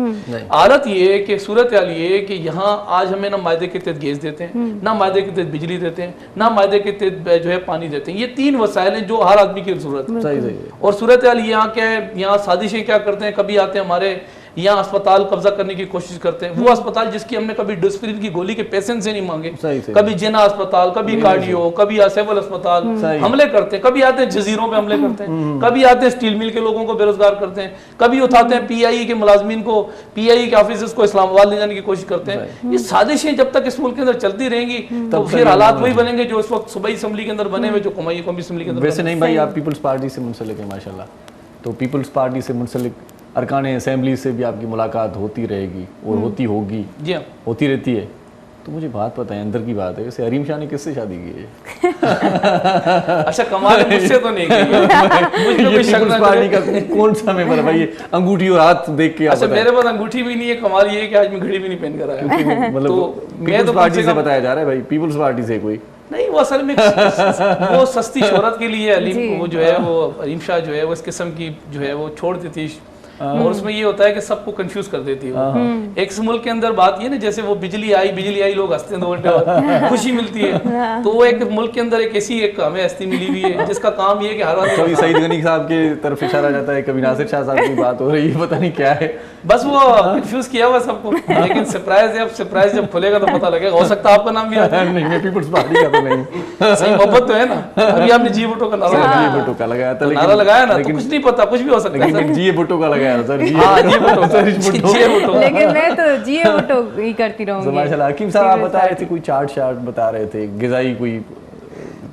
हालत ये है कि सूरत हाल ये है कि यहाँ आज हमें ना मायदे के तहत गैस देते हैं, ना मायदे के तहत बिजली देते हैं, ना मायदे के तहत जो है पानी देते हैं। ये 3 वसाइल हैं जो हर आदमी की जरूरत है। और सूरत हाल यहाँ क्या है, यहाँ साजिशें क्या करते हैं, कभी आते हैं हमारे यहाँ अस्पताल कब्जा करने की कोशिश करते हैं, वो अस्पताल जिसकी हमने कभी डिस्प्रिन की गोली के पेशेंट से नहीं मांगे, कभी जिना अस्पताल, कभी कार्डियो, कभी सिविल अस्पताल हमले करते हैं, कभी आते हैं जजीरों पे हमले करते हैं, कभी आते हैं स्टील मिल के लोगों को बेरोजगार करते हैं, कभी उठाते हैं PIE के मुलाजमीन को, PIE के ऑफिस को इस्लामाबाद ले जाने की कोशिश करते हैं। ये साजिशें जब तक इस मुल्क के अंदर चलती रहेंगी तो फिर हालात वही बनेंगे जो इस वक्त सूबाई असेंबली के अंदर बने हुए, जो कौमी असेंबली के अंदर। वैसे नहीं भाई, आप पीपल्स पार्टी से मुंसलिक है माशाल्लाह, तो पीपल्स पार्टी से मुंसलिक अरकान असेंबली से भी आपकी मुलाकात होती रहेगी और होती होगी, होती रहती है। तो मुझे बात पता है, अंदर की बात है, वैसे हरीम शाह ने किससे शादी की है? अच्छा कमाल है, मुझसे तो नहीं की। मुझे पीपल्स पार्टी का कौन सा मेंबर है भाई? अंगूठी और हाथ देख के। अच्छा मेरे पास अंगूठी भी नहीं है, कमाल ये है कि आज मैं घड़ी भी नहीं पहन कर आया। मतलब पीपल्स पार्टी से बताया जा रहा है भाई, पीपल्स पार्टी से कोई नहीं, वो असल में वो सस्ती शोहरत के लिए वो जो है वो हरीम शाह जो है वो इस किस्म की जो है वो छोड़ देती थी, और उसमें ये होता है कि सबको कंफ्यूज कर देती है। एक मुल्क के अंदर बात ये ना, जैसे वो बिजली आई लोग हंसते हैं 2 घंटे बाद, खुशी मिलती है, तो वो एक मुल्क के अंदर एक ऐसी एक हमें हस्ती मिली हुई है जिसका काम ये है कि हर बार कभी सईद गनी साहब के तरफ इशारा जाता है, कभी नासिर शाह साहब की बात हो रही है, पता नहीं क्या है, बस वो कंफ्यूज किया हुआ सबको। लेकिन सरप्राइज है, अब सरप्राइज जब खुलेगा तो पता लगेगा, हो सकता है आपका नाम भी आ जाए। नहीं, मैं पीपल्स पार्टी का तो नहीं। सही मोहब्बत तो है ना, अभी आपने जी भुट्टो का नारा लगाया था, नारा लगाया ना, तो कुछ नहीं पता, कुछ भी हो सकता है। जी भुट्टो का लगाया सर, लेकिन मैं तो जी भुट्टो ही करती रहूंगी। माशाल्लाह। हकीम साहब आप बता रहे थे, कोई चार्ट बता रहे थे, ग़िज़ाई कोई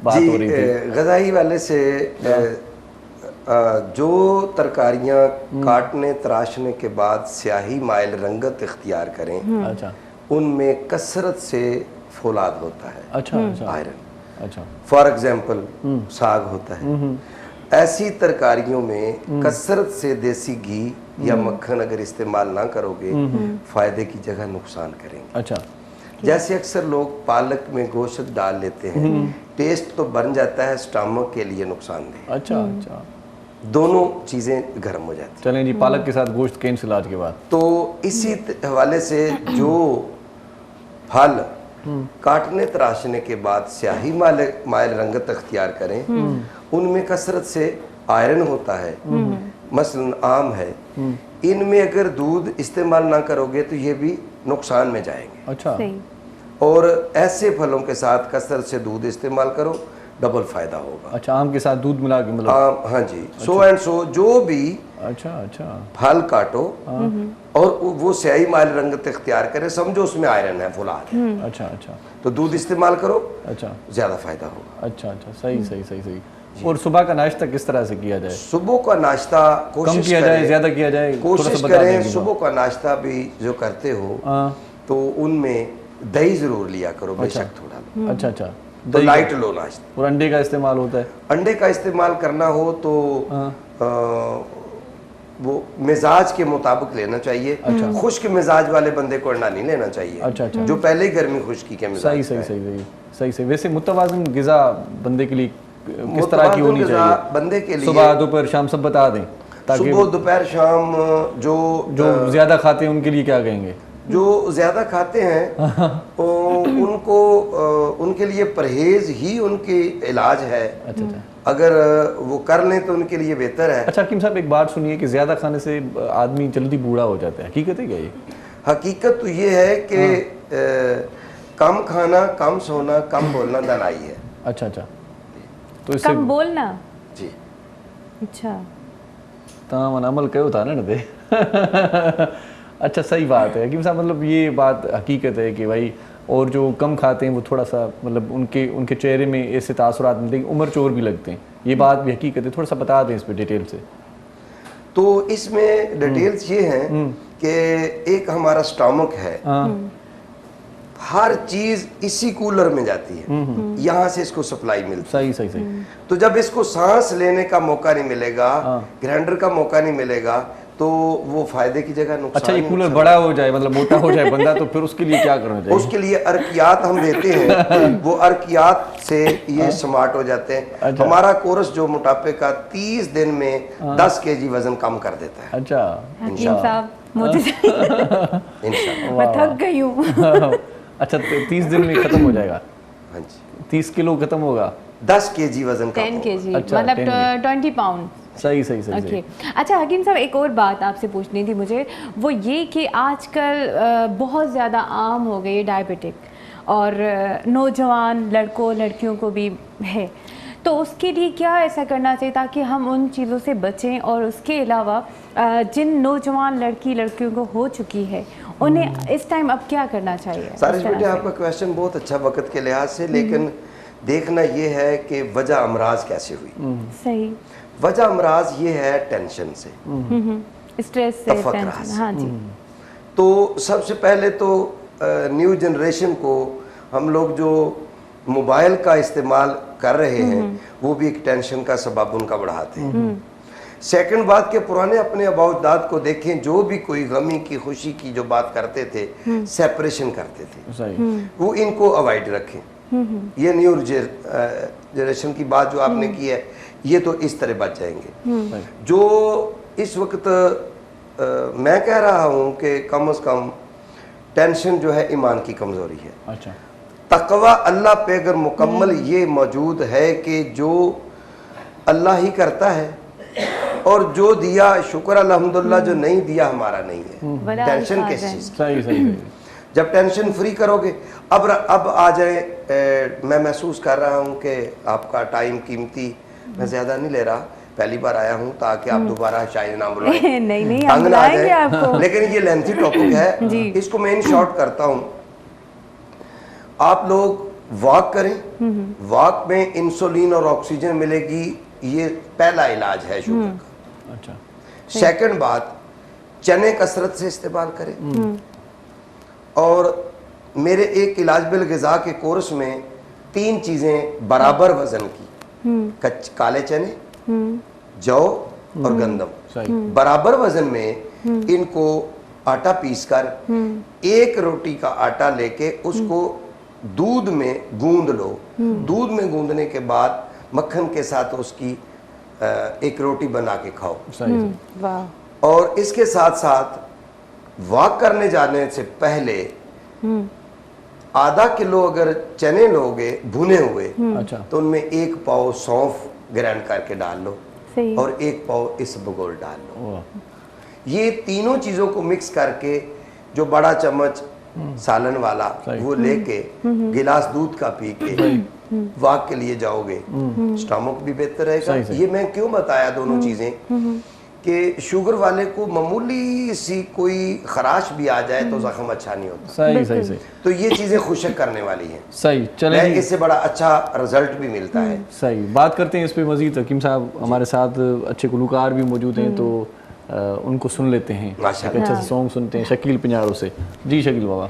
बात हो रही थी। ग़िज़ाई वाले से जो तरकारियाँ काटने तराशने के बाद स्याही माइल रंगत इख्तियार करें, अच्छा, उनमें कसरत से फौलाद होता है, अच्छा, अच्छा, आयरन। अच्छा, फॉर एग्जाम्पल साग होता है, ऐसी तरकारियों में कसरत से देसी घी या मक्खन अगर इस्तेमाल ना करोगे फायदे की जगह नुकसान करेंगे। अच्छा, जैसे अक्सर लोग पालक में गोश्त डाल लेते हैं, टेस्ट तो बन जाता है, स्टमक के लिए नुकसानदेह। अच्छा, अच्छा, दोनों चीज़ें गर्म हो जाती हैं। चलें जी, पालक के साथ गोश्त के इलाज के बाद तो इसी हवाले से जो फल काटने तराशने के बाद स्याही माइल रंगत अख्तियार करें, उनमें कसरत से आयरन होता है, मसलन आम है, इनमें अगर दूध इस्तेमाल ना करोगे तो ये भी नुकसान में जाएंगे। अच्छा, और ऐसे फलों के साथ कसरत से दूध इस्तेमाल करो, डबल फायदा होगा। अच्छा, आम के साथ दूध मिला के मतलब आम, हाँ जी, सो एंड सो जो भी अच्छा, अच्छा, फल काटो और वो स्याही माइल रंगत इख्तियार करे, समझो उसमें आयरन है, फुलाद है, अच्छा, अच्छा, तो दूध इस्तेमाल करो, अच्छा, ज्यादा फायदा होगा। अच्छा, अच्छा, सही सही सही सही। और सुबह का नाश्ता किस तरह से किया जाए? सुबह का नाश्ता कम कोशिश किया जाए, ज्यादा किया जाए? कोशिश करें सुबह का नाश्ता भी जो करते हो तो उनमें दही जरूर लिया करो, बेशक थोड़ा लो। अच्छा, अच्छा, तो लाइट लो नाश्ता। और अंडे का इस्तेमाल होता है? अंडे का इस्तेमाल करना हो तो वो मिजाज के मुताबिक लेना चाहिए। अच्छा, खुश्क मिजाज वाले बंदे को अंडा नहीं लेना चाहिए। अच्छा, अच्छा, जो पहले ही गर्मी खुश्की के मिजाज। सही सही सही सही सही सही। वैसे मुतवाज़िन ग़िज़ा बंदे के लिए किस तरह की होनी चाहिए? बंदे के लिए सुबह दोपहर शाम सब बता दें, ताकि सुबह दोपहर शाम जो ज्यादा खाते हैं उनके लिए क्या कहेंगे? जो ज्यादा खाते हैं उनको उनके लिए परहेज ही उनकी इलाज है। अच्छा, अच्छा, अगर वो कर लें तो उनके लिए बेहतर है। अच्छा हकीम साहब, एक बात सुनिए कि ज्यादा खाने से आदमी जल्दी बूढ़ा हो जाता है, हकीकत है क्या ये? हकीकत तो ये है कि कम खाना, कम सोना, कम बोलना दनाई है। अच्छा, अच्छा, तो इससे कम बोलना जी। अच्छा, तमाम अमल कयो था ना दे अच्छा, सही बात है हकीम साहब, मतलब ये बात हकीकत है कि भाई, और जो कम खाते हैं वो थोड़ा सा मतलब उनके चेहरे में ऐसे तासुरात मिलते हैं, उम्र चोर भी लगते हैं, ये बात भी हकीकत है। थोड़ा सा बता दें इस पर डिटेल से। तो इसमें डिटेल्स ये हैं कि एक हमारा स्टमक है, हर चीज इसी कूलर में जाती है, यहाँ से इसको सप्लाई मिलती है। सही सही सही। तो जब इसको सांस लेने का मौका नहीं मिलेगा, ग्राइंडर का मौका नहीं मिलेगा, तो वो फायदे की जगह नुकसान। अच्छा, ये कूलर बड़ा हो जाए, मतलब मोटा हो जाए बंदा, तो फिर उसके लिए क्या करना चाहिए? उसके लिए अर्कियात हम देते हैं, वो अर्कियात से ये स्मार्ट हो जाते हैं। अच्छा। हमारा कोर्स जो मोटापे का 30 दिन में 10 kg वजन कम कर देता है। अच्छा, हकीम साहब मुझे इंशाल्लाह। मैं थक गई हूँ। अच्छा, 30 दिन में खत्म हो जाएगा? हाँ जी, 30 किलो खत्म होगा? 10 kg वजन कम 10 kg, अच्छा, मतलब 20 पाउंड। सही सही सही ओके। अच्छा हकीम साहब, एक और बात आपसे पूछनी थी मुझे, वो ये कि आजकल बहुत ज़्यादा आम हो गई है डायबिटिक, और नौजवान लड़कों लड़कियों को भी है, तो उसके लिए क्या ऐसा करना चाहिए ताकि हम उन चीज़ों से बचें? और उसके अलावा जिन नौजवान लड़कियों को हो चुकी है, उन्हें इस टाइम अब क्या करना चाहिए? सारिश बेटे, आपका क्वेश्चन बहुत अच्छा वक्त के लिहाज से, लेकिन देखना ये है कि वजह अमराज कैसे हुई। सही। वजह अमराज ये है टेंशन से, स्ट्रेस से, तफक्कुर टेंशन। से। हाँ जी। तो सबसे पहले तो न्यू जनरेशन को हम लोग जो मोबाइल का इस्तेमाल कर रहे हैं वो भी एक टेंशन का सबब उनका बढ़ाते हैं। सेकंड बात के पुराने अपने अबाउदाद को देखें, जो भी कोई गमी की खुशी की जो बात करते थे, सेपरेशन करते थे, सही। वो इनको अवॉइड रखें। ये न्यू जनरेशन की बात जो आपने की है, ये तो इस तरह बच जाएंगे। जो इस वक्त मैं कह रहा हूँ कि कम से कम टेंशन जो है ईमान की कमज़ोरी है। अच्छा, तकवा अल्लाह पे अगर मुकम्मल ये मौजूद है कि जो अल्लाह ही करता है, और जो दिया शुक्र अल्हम्दुलिल्लाह, जो नहीं दिया हमारा नहीं है। टेंशन किस चीज़ की? सही सही। जब टेंशन फ्री करोगे, अब आ जाए, मैं महसूस कर रहा हूँ कि आपका टाइम कीमती, मैं ज़्यादा नहीं ले रहा, पहली बार आया हूँ ताकि आप दोबारा शायद ना बुलाएं। नहीं, हम बुलाएंगे आपको। लेकिन ये लेंथी टॉपिक है, इसको मैं इन शॉर्ट करता हूँ। आप लोग वॉक करें, वॉक में इंसुलिन और ऑक्सीजन मिलेगी ये पहला इलाज है शुगर का। अच्छा। सेकंड बात, चने कसरत से इस्तेमाल करें। और मेरे एक इलाज बिल ग़िज़ा के कोर्स में 3 चीज़ें बराबर वजन की, काले चने, जौ और गंदम, बराबर वजन में इनको आटा पीसकर 1 रोटी का आटा लेके उसको दूध में गूंद लो। दूध में गूंदने के बाद मक्खन के साथ उसकी 1 रोटी बना के खाओ। वाह। और इसके साथ साथ वॉक करने जाने से पहले आधा किलो अगर चने लोगे भुने हुए, अच्छा, तो उनमें 1 पाव सौंफ ग्राइंड करके डाल लो सही। और 1 पाव इसबगोल डाल लो। ये तीनों चीजों को मिक्स करके जो बड़ा चम्मच सालन वाला वो लेके गिलास दूध का पी के वॉक के लिए जाओगे, स्टमक भी बेहतर रहेगा। ये मैं क्यों बताया दोनों चीजें कि शुगर वाले को मामूली सी कोई खराश भी आ जाए तो जख्म अच्छा नहीं होता। सही सही सही। तो ये चीजें खुशक करने वाली हैं। सही, चलें, इससे बड़ा अच्छा रिजल्ट भी मिलता है। सही, बात करते हैं इस पे मजीद। हकीम साहब हमारे साथ अच्छे गुलकार भी मौजूद हैं, तो उनको सुन लेते हैं, एक अच्छा सा सॉन्ग सुनते हैं शकील पिंजारो से। जी शकील बाबा।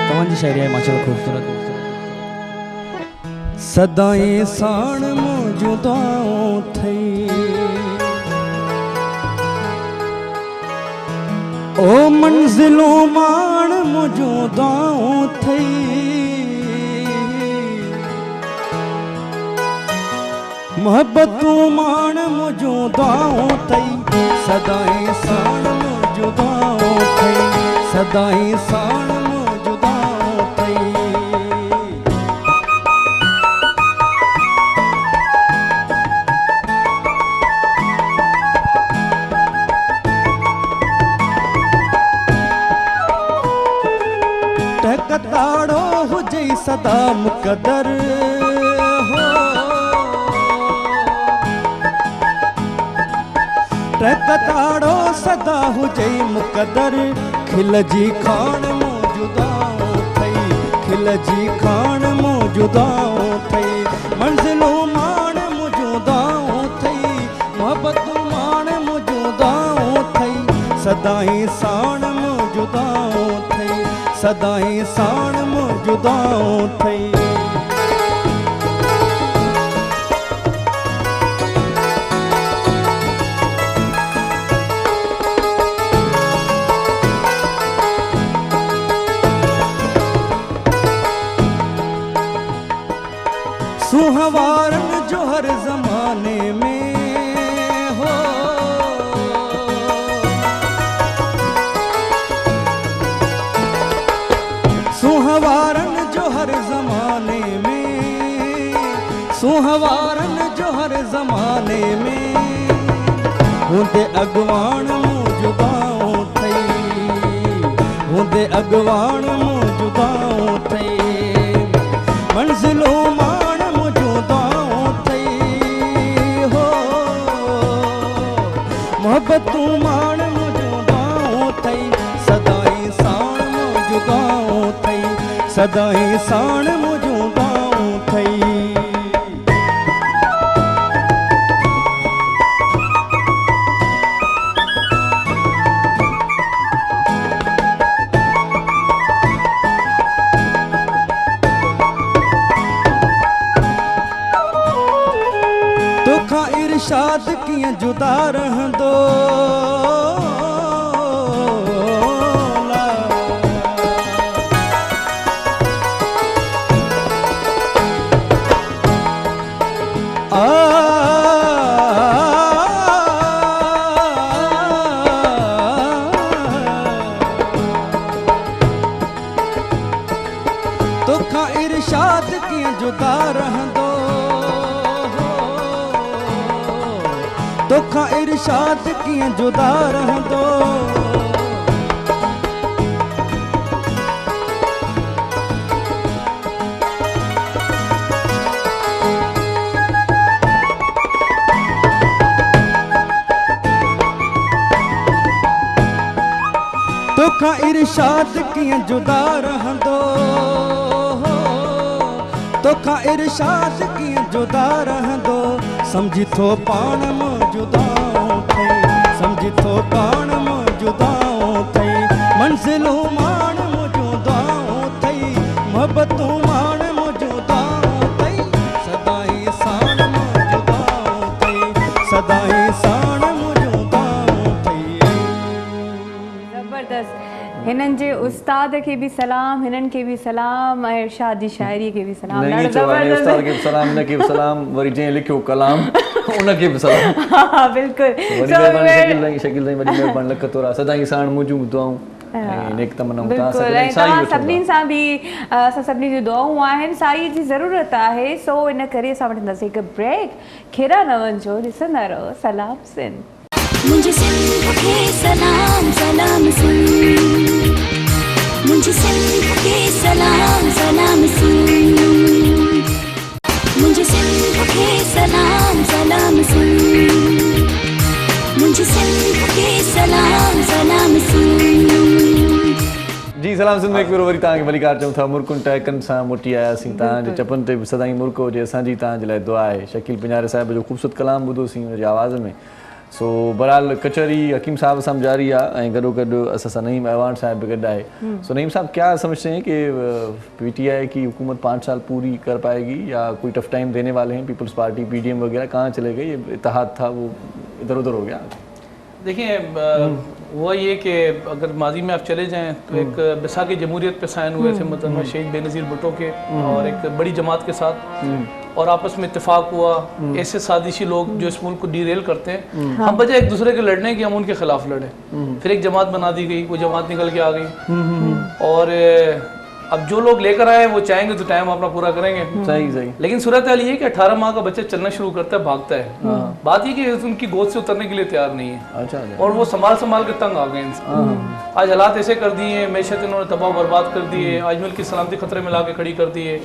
तव्हांजी शायरी आहे माशाल्लाह खूबसूरत। सदाई साण मौजूदाऊं थई, ओ मंजिलों मान मौजूदाऊं थई, मोहब्बतूं मान मौजूदाऊं थई, सदाई साण मौजूदाऊं थई, सदाई साण मौजूदाऊं थई। टकताड़ो हुजे सदा मुकदर हो, टकताड़ो सदा हुजे मुकदर, खिलजी खान मौजूदाऊं थई, खिलजी खान मौजूदाऊं थई, मंजिलों मान मौजूदाऊं थई, मोहब्बतूं मान मौजूदाऊं थई, सदाई साण मौजूदाऊं थई, सदाई साण मौजूदाऊं थई। सुहवारन जो हर जमाने में हो, सुहवारन जो हर जमाने में, सुहवारन जो हर जमाने में, हुंदे अगवान मौजूदाऊं थई, हुंदे अगवान मौजूदाऊं थई, मंजिलों मान मौजूदाऊं थई हो, मोहब्बतूं मान मौजूदाऊं थई, सदाई साण मौजूदाऊं थई, सदाई साण मौजूदाऊं थई। तोखा इरशाद कीअं जुदा रहंदो, तोखा इरशाद कीअं जुदा रहंदो, तोखा इरशाद कीअं जुदा रहंदो, तोखां इरशाद कीअं जुदा रहंदो, तोखां इरशाद कीअं जुदा रहंदो, समझी थो पाण मौजूदाऊं थई, समझी थो पाण मौजूदाऊं थई, मंज़िलूं माण मौजूदाऊं थई, मोहबतूं माण मौजूदाऊं थई, सदाई साण मौजूदाऊं थई, सदाई साण मौजूदाऊं थई। ज़बरदस्त। हिननि जे उस्ताद खे बि सलाम, हिननि खे बि सलाम, ऐं इरशाद जी शाइरी खे बि सलाम। नहीं चवानी उस्ताद खे बि सलाम, हिन खे बि सलाम, वरी जंहिं लिखियो कलाम उनखे बि सलाम। हा बिल्कुलु। वरी महिरबानी शकील साईं, वॾी महिरबानी, लख तोरा, सदाई साण मुंहिंजूं दुआऊं ऐं नेक तमन्नाऊं तव्हां सभिनीनि सां बि, असां सभिनी जूं दुआऊं आहिनि, साईं जी ज़रूरत आहे। सो इन करे असां वठंदासीं हिकु ब्रेक। खेरा न वञिजो, ॾिसंदा रहो सलाम सिंध। मुझे सिंध के सलाम सलाम सिंध, मुझे सिंध के सलाम सलाम सिंध, मुझे सिंध के सलाम सलाम सिंध, मुझे सिंध के सलाम सलाम सिंध। जी सलाम सिंध में हिकु भेरो वरी तव्हांखे मलिकार चऊं था, मुर्कुनि टहकनि सां मोटी आयासीं, तव्हांजे चपनि ते बि सदाईं मुर्क हुजे, असांजी तव्हांजे लाइ दुआ आहे। शकील पिंजारे साहिब जो ख़ूबसूरत कलाम ॿुधोसीं हुनजी आवाज़ में। सो बहरहाल कचहरी हकीम साहब सां जारी आहे ऐं गॾोगॾु असां सां नईम ऐवान साहब भी गॾु आहे। सो नईम साहब, क्या समझते हैं कि पीटीआई की हुकूमत 5 साल पूरी कर पाएगी या कोई टफ टाइम देने वाले हैं? पीपल्स पार्टी, पीडीएम वगैरह कहाँ चले गए? ये इत्तेहाद था वो इधर उधर हो गया। देखिए हुआ ये कि अगर माजी में आप चले जाएं तो एक बैसाखी जमहूरियत पे साइन हुए थे मतलब शहीद बेनज़ीर भुट्टो के और एक बड़ी जमात के साथ, और आपस में इत्तेफाक हुआ। ऐसे साजिशी लोग जो इस मुल्क को डीरेल करते हैं, हम बजाय एक दूसरे के लड़ने की हम उनके खिलाफ लड़े। फिर एक जमात बना दी गई, वो जमात निकल के आ गई, और अब जो लोग लेकर आए वो चाहेंगे तो टाइम अपना पूरा करेंगे। सही सही। लेकिन सूरत हाल ये है कि 18 माह का बच्चा चलना शुरू करता है, भागता है, बात ये कि उनकी गोद से उतरने के लिए तैयार नहीं है। अच्छा। और वो संभाल के तंग आ गए। आज हालात ऐसे कर दिए हैं, मैशत इन्होंने तबाह बर्बाद कर दिए, आज मुल्क की सलामती खतरे में ला के खड़ी कर दी है।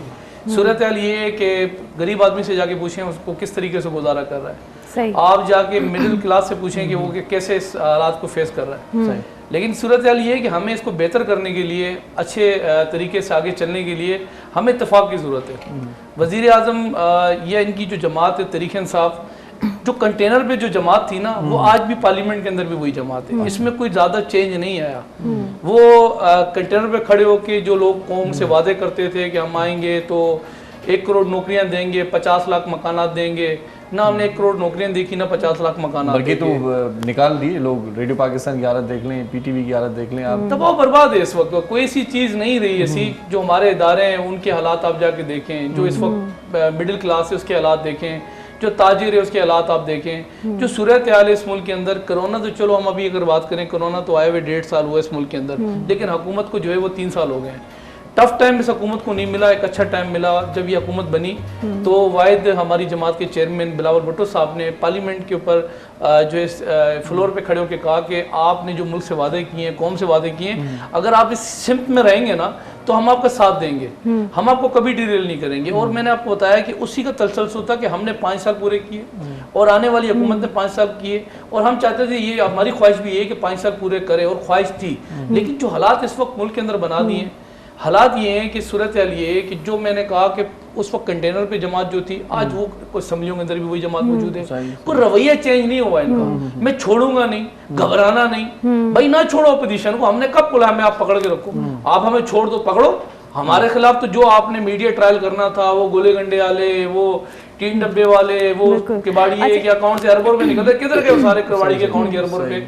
सूरत हाल ये है कि गरीब आदमी से जाके पूछें उसको किस तरीके से गुजारा कर रहा है, सही। आप जाके मिडिल क्लास से पूछें कि वो कैसे इस हालात को फेस कर रहा है। सही। लेकिन सूरत हाल ये है कि हमें इसको बेहतर करने के लिए, अच्छे तरीके से आगे चलने के लिए हमें इत्तेफाक की ज़रूरत है। वज़ीर आज़म या इनकी जो जमात है तहरीक इंसाफ, जो कंटेनर पे जो जमात थी ना, वो आज भी पार्लियामेंट के अंदर भी वही जमात है, इसमें कोई ज़्यादा चेंज नहीं आया। वो कंटेनर पे खड़े होके जो लोग कौम से वादे करते थे कि हम आएंगे तो 1 करोड़ नौकरियां देंगे, 50 लाख मकानात देंगे, ना हमने 1 करोड़ नौकरियां देखी, ना 50 लाख मकानात। बल्कि तो निकाल दिए लोग। रेडियो पाकिस्तान की हालत देख लें, पीटीवी की हालत देख लें आप, तबाह बर्बाद है इस वक्त। कोई ऐसी चीज़ नहीं रही ऐसी। जो हमारे इदारे हैं उनके हालात आप जाके देखें, जो इस वक्त मिडिल क्लास है उसके हालात देखें, जो ताजिर है उसके हालात आप देखें, जो सूरत हाल है इस मुल्क के अंदर। कोरोना तो चलो हम अभी अगर बात करें, कोरोना तो आए हुए 1.5 साल हुआ इस मुल्क के अंदर, लेकिन हुकूमत को जो है वो 3 साल हो गए हैं। टफ टाइम इस हुकूमत को नहीं मिला, एक अच्छा टाइम मिला जब ये हुकूमत बनी। तो वाहिद हमारी जमात के चेयरमैन बिलावल भुट्टो साहब ने पार्लियामेंट के ऊपर जो इस फ्लोर पे खड़े होकर कहा कि आपने जो मुल्क से वादे किए हैं, कौम से वादे किए हैं, अगर आप इस सिमत में रहेंगे ना तो हम आपका साथ देंगे, हम आपको कभी डिरेल नहीं करेंगे। और मैंने आपको बताया कि उसी का तसलसल था कि हमने 5 साल पूरे किए और आने वाली हुकूमत ने 5 साल किए, और हम चाहते थे, ये हमारी ख्वाहिश भी ये कि 5 साल पूरे करें, और ख्वाहिश थी। लेकिन जो हालात इस वक्त मुल्क के अंदर बना दिए, हालात ये हैं कि सूरत हाल ये है कि जो मैंने कहा कि उस वक्त कंटेनर पे जमात जो थी, आज वो असम्बलियों के अंदर भी वही जमात मौजूद है। कोई रवैया चेंज नहीं हुआ इनका। मैं छोड़ूंगा नहीं, घबराना नहीं। भाई ना छोड़ो अपोजिशन को, हमने कब बोला हमें आप पकड़ के रखो, आप हमें छोड़ दो, पकड़ो। हमारे खिलाफ तो जो आपने मीडिया ट्रायल करना था, वो गोले गंडे वाले, वो 3 डब्बे वाले, वो किबाड़ी के अकाउंट से अरबों में निकलते, किधर गए सारे किबाड़ी के अकाउंट के अरबों रुपए।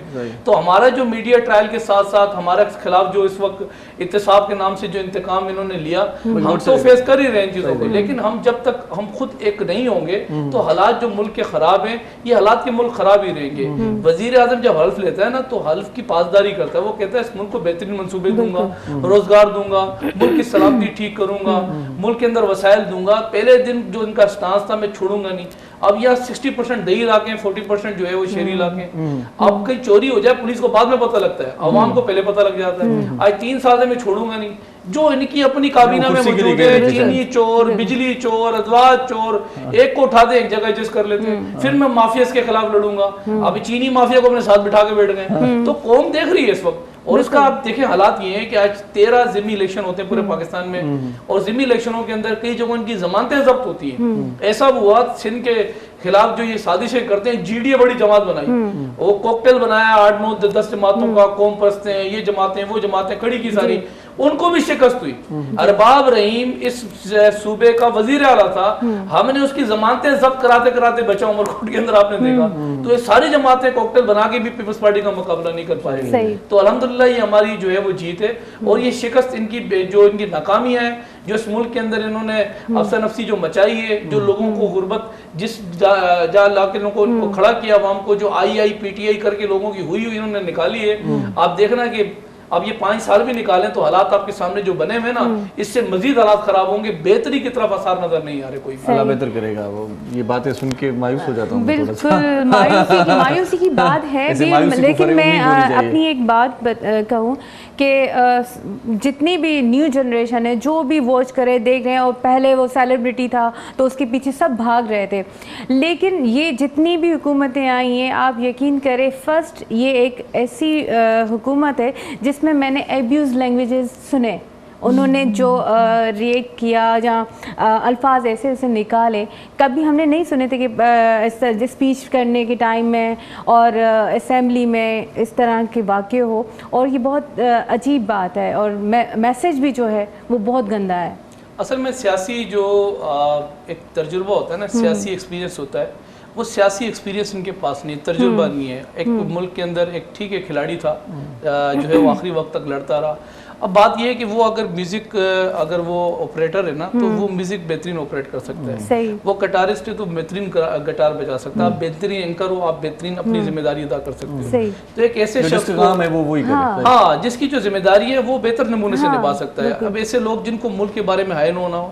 तो हमारा जो मीडिया ट्रायल के साथ साथ हमारे खिलाफ जो इस वक्त इत्तेसाब के नाम से जो इंतकाम इन्होंने लिया, हम तो फेस कर ही रहे हैं चीजों को। लेकिन हम जब तक हम खुद एक नहीं होंगे तो हालात जो मुल्क के खराब हैं, ये हालात के मुल्क खराब ही रहेंगे। वजीर आजम जब हल्फ लेता है ना, तो हल्फ की पासदारी करता है। वो कहता है इस मुल्क को बेहतरीन मंसूबे दूंगा, रोजगार दूंगा, मुल्क की सलामती ठीक करूंगा, मुल्क के अंदर वसाइल दूंगा। पहले दिन जो इनका स्टांस था, मैं छोड़ूंगा नहीं। अब यहाँ 60% दही इलाके हैं, 40% जो है वो शहरी इलाके हैं। अब कहीं चोरी हो जाए पुलिस को बाद में पता लगता है, अवाम को पहले पता लग जाता है। आज 3 साल से मैं छोड़ूंगा नहीं। जो इनकी अपनी काबीना में मौजूद है, चीनी चोर, बिजली चोर, अदवाज चोर, एक को उठा दे एक जगह एडजस्ट कर लेते हैं। फिर मैं माफिया के खिलाफ लड़ूंगा। अभी चीनी माफिया को अपने साथ बिठा के बैठ गए। तो कौम देख रही है इस वक्त। اور اس کا آپ دیکھیں حالات یہ ہیں کہ آج 13 ضمنی الیکشن ہوتے ہیں پورے پاکستان میں, اور ضمنی الیکشنوں کے اندر کئی جگہوں ان کی ضمانتیں ضبط ہوتی ہیں. ایسا ہوا سندھ کے خلاف جو یہ سازشیں کرتے ہیں, جی ڈی اے بڑی جماعت بنائی, وہ کوکٹیل بنایا 8-9-10 جماعتوں کا, قوم پرست ہیں, یہ جماعتیں وہ جماعتیں کھڑی کی ساری, ان کو بھی شکست ہوئی. ارباب رحیم اس صوبے کا وزیر اعلیٰ تھا, ہم نے اس کی ضمانتیں ضبط کراتے کراتے بچا عمر کوٹ کے اندر آپ نے دیکھا. تو یہ ساری جماعتیں کوکٹیل بنا کے بھی پیپلز پارٹی کا مقابلہ نہیں کر پائے. تو الحمدللہ یہ ہماری جو ہے وہ جیت ہے, اور یہ شکست ان کی جو ان کی ناکامیاں ہیں جو اس ملک کے اندر انہوں نے افسر نفسی جو مچائی ہے, جو لوگوں کو غربت جس جہاں علاقے کو کھڑا کیا عوام کو, جو PTI کر کے لوگوں کی ہوئی انہوں نے نکالی ہے. آپ دیکھنا کہ اب یہ 5 سال بھی نکالیں تو حالات آپ کے سامنے جو بنے ہوئے نا, اس سے مزید حالات خراب ہوں گے, بہتری کی طرف آثار نظر نہیں آ رہے. کوئی اللہ بہتر کرے گا. وہ یہ باتیں سن کے مایوس ہو جاتا ہوں. بالکل مایوسی کی بات ہے بھی, لیکن میں اپنی ایک بات کہوں کہ جتنی بھی نیو جنریشن ہے جو بھی واچ کرے دیکھ رہے ہیں, اور پہلے وہ سیلیبریٹی تھا تو اس کے پیچھے سب بھاگ رہے تھے, لیکن یہ جتنی بھی حکومتیں آئی ہیں آپ یقین کریں, فرسٹ یہ ایک ایسی حکومت ہے جس میں میں نے ایبیوز لینگویجز سنے, انہوں نے جو ریئیکٹ کیا یا الفاظ ایسے ایسے نکالے, کبھی ہم نے نہیں سنے تھے کہ اسپیچ کرنے کے ٹائم میں اور اسمبلی میں اس طرح کے واقع ہو, اور یہ بہت عجیب بات ہے, اور میسیج بھی جو ہے وہ بہت گندا ہے. اصل میں سیاسی جو ایک تجربہ ہوتا ہے نا, سیاسی ایکسپیرینس ہوتا ہے, وہ سیاسی ایکسپیرینس ان کے پاس نہیں, تجربہ نہیں ہے. ایک ملک کے اندر ایک ٹھیک ہے کھلاڑی تھا جو ہے وہ آخری وقت تک لڑتا رہا. اب بات یہ ہے کہ وہ اگر میوزک اگر وہ آپریٹر ہے نا تو وہ میوزک بہترین آپریٹ کر سکتا ہے, وہ گٹارسٹ ہے تو بہترین گٹار بجا سکتا ہے, آپ بہترین اینکر ہو, آپ بہترین اپنی ذمہ داری ادا کر سکتے ہو. تو ایک ایسے شخص ہاں جس کی جو ذمہ داری ہے وہ بہتر نمونے سے نبھا سکتا ہے. اب ایسے لوگ جن کو ملک کے بارے میں ہائے نہ ہونا ہو,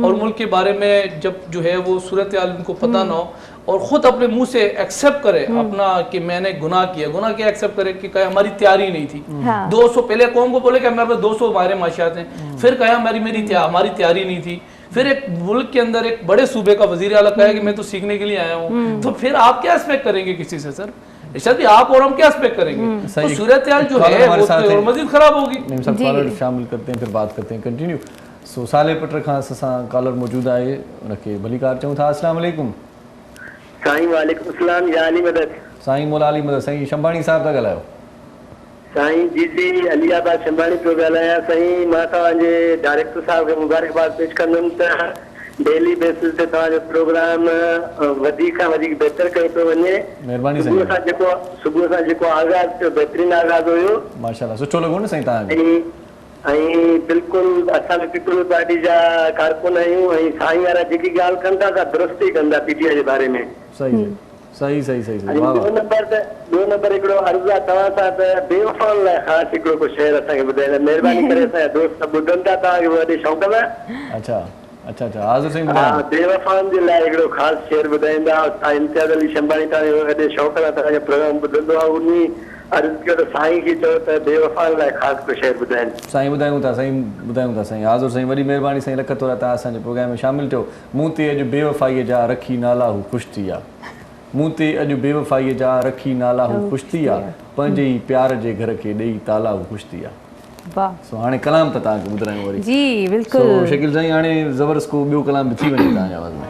اور ملک کے بارے میں جب جو ہے وہ صورتحال ان کو پتہ نہ ہو, اور خود اپنے منہ سے ایکسیپٹ کرے اپنا کہ میں نے گناہ کیا ایکسیپٹ کرے کہ کہا ہماری تیاری نہیں تھی. 200 پہلے قوم کو بولے کہ ہمارے پاس 200 ماہر معاشیات ہیں, پھر کہا ہماری تیاری نہیں تھی, پھر ایک ملک کے اندر ایک بڑے صوبے کا وزیر اعلیٰ کہا کہ میں تو سیکھنے کے لیے آیا ہوں. تو پھر آپ کیا ایکسپیکٹ کریں گے کسی سے؟ سر ارشاد بھی آپ اور ہم کیا ایکسپیکٹ کریں گے؟ تو صورتحال جو ہے وہ مزید خراب ہوگی. شامل کرتے ہیں, پھر بات کرتے ہیں کنٹینیو. سو سالے پٹر خان سساں کالر موجود آئے ان کے بھلی کار چاہوں تھا. السلام علیکم. سائیں وعلیکم السلام. یا علی مدد. سائیں مولا علی مدد. سائیں شمبانی صاحب تھا ॻाल्हायो. سائیں جی علی آباد شمبانی پہ ॻाल्हायां. سائیں मां तव्हांजे डायरेक्टर साहब खे मुबारकबाद पेश कंदुमि त डेली बेसिस ते तव्हांजो प्रोग्राम वधीक खां वधीक बहितर कयो पियो वञे. महिरबानी साईं. सुबुह सां जेको आगाज़ थियो बहितरीन आगाज़ हुयो. माशाल्लाह सुठो लॻो न साईं तव्हांखे. ऐं बिल्कुलु असां पीपल्स पार्टी जा कारकुन आहियूं, ऐं साईं वारा जेकी ॻाल्हि कनि था दुरुस्त ई कंदा PTI जे बारे में. सही सही सही सही. ॿियो नंबर हिकिड़ो अर्ज़ु आहे तव्हां सां त बेवफ़ाउनि लाइ ख़ासि हिकिड़ो कुझु शेयर असांखे ॿुधाईंदा. महिरबानी करे असांजा दोस्त ॿुधनि था, तव्हांखे वॾे शौक़ में. अच्छा अच्छा अच्छा हाज़िर साईं. हा, बेवफ़ाउनि जे लाइ हिकिड़ो ख़ासि शेयर ॿुधाईंदा. तव्हां इम्तियाज़ अली शंबानी तव्हांजो वॾे शौक़ सां तव्हांजो प्रोग्राम ॿुधंदो आहे. उन अर्ज़ु कयो त साईं खे चओ त बेवफ़ाउनि लाइ ख़ासि को शेयर ॿुधाइनि. साईं ॿुधायूं था साईं. हाज़िर साईं. वॾी महिरबानी साईं. लख तोरा तव्हां असांजे प्रोग्राम में शामिलु थियो. मूं ते अॼु बेवफ़ाईअ जा रखी नाला हू ख़ुशि थी विया. मूं ते अॼु बेवफ़ाईअ जा रखी नाला हू ख़ुशि थी विया. पंहिंजे ई प्यार जे घर खे ॾेई ताला हू ख़ुशि थी विया. वाह. सो हाणे कलाम त तव्हांखे ॿुधायूं वरी. जी बिल्कुलु. सो शकील साईं हाणे ज़बरदस्त को ॿियो कलाम बि थी वञे तव्हांजे आवाज़ में.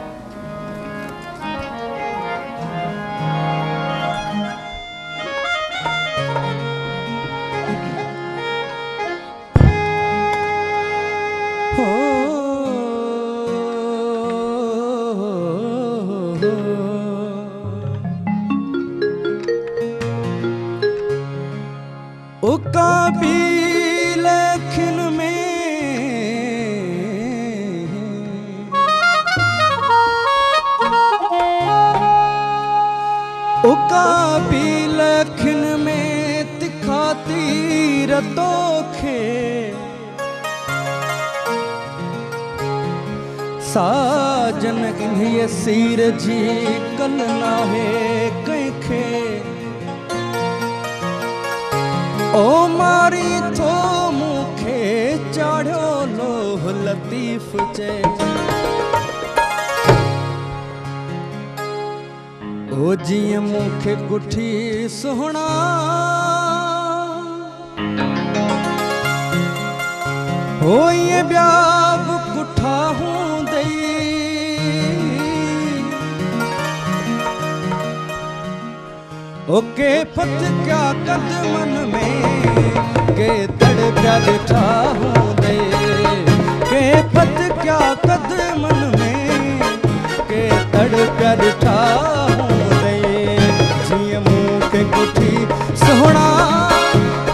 साजन इन्हीअ सीर जी कल नाहे कंहिंखे ओ मारी थो मूंखे चाढ़ियो लोह लतीफ़ चए ओ जीअं मूंखे गुठी सुहिणा हो ये ब्याब कुठा हूँ दई ओके पत क्या कदमन में के तड़ प्या दिठा हूँ दे के पत क्या कदमन में के तड़ प्या दिठा हूँ दे जिय मुँह के कुठी सोहना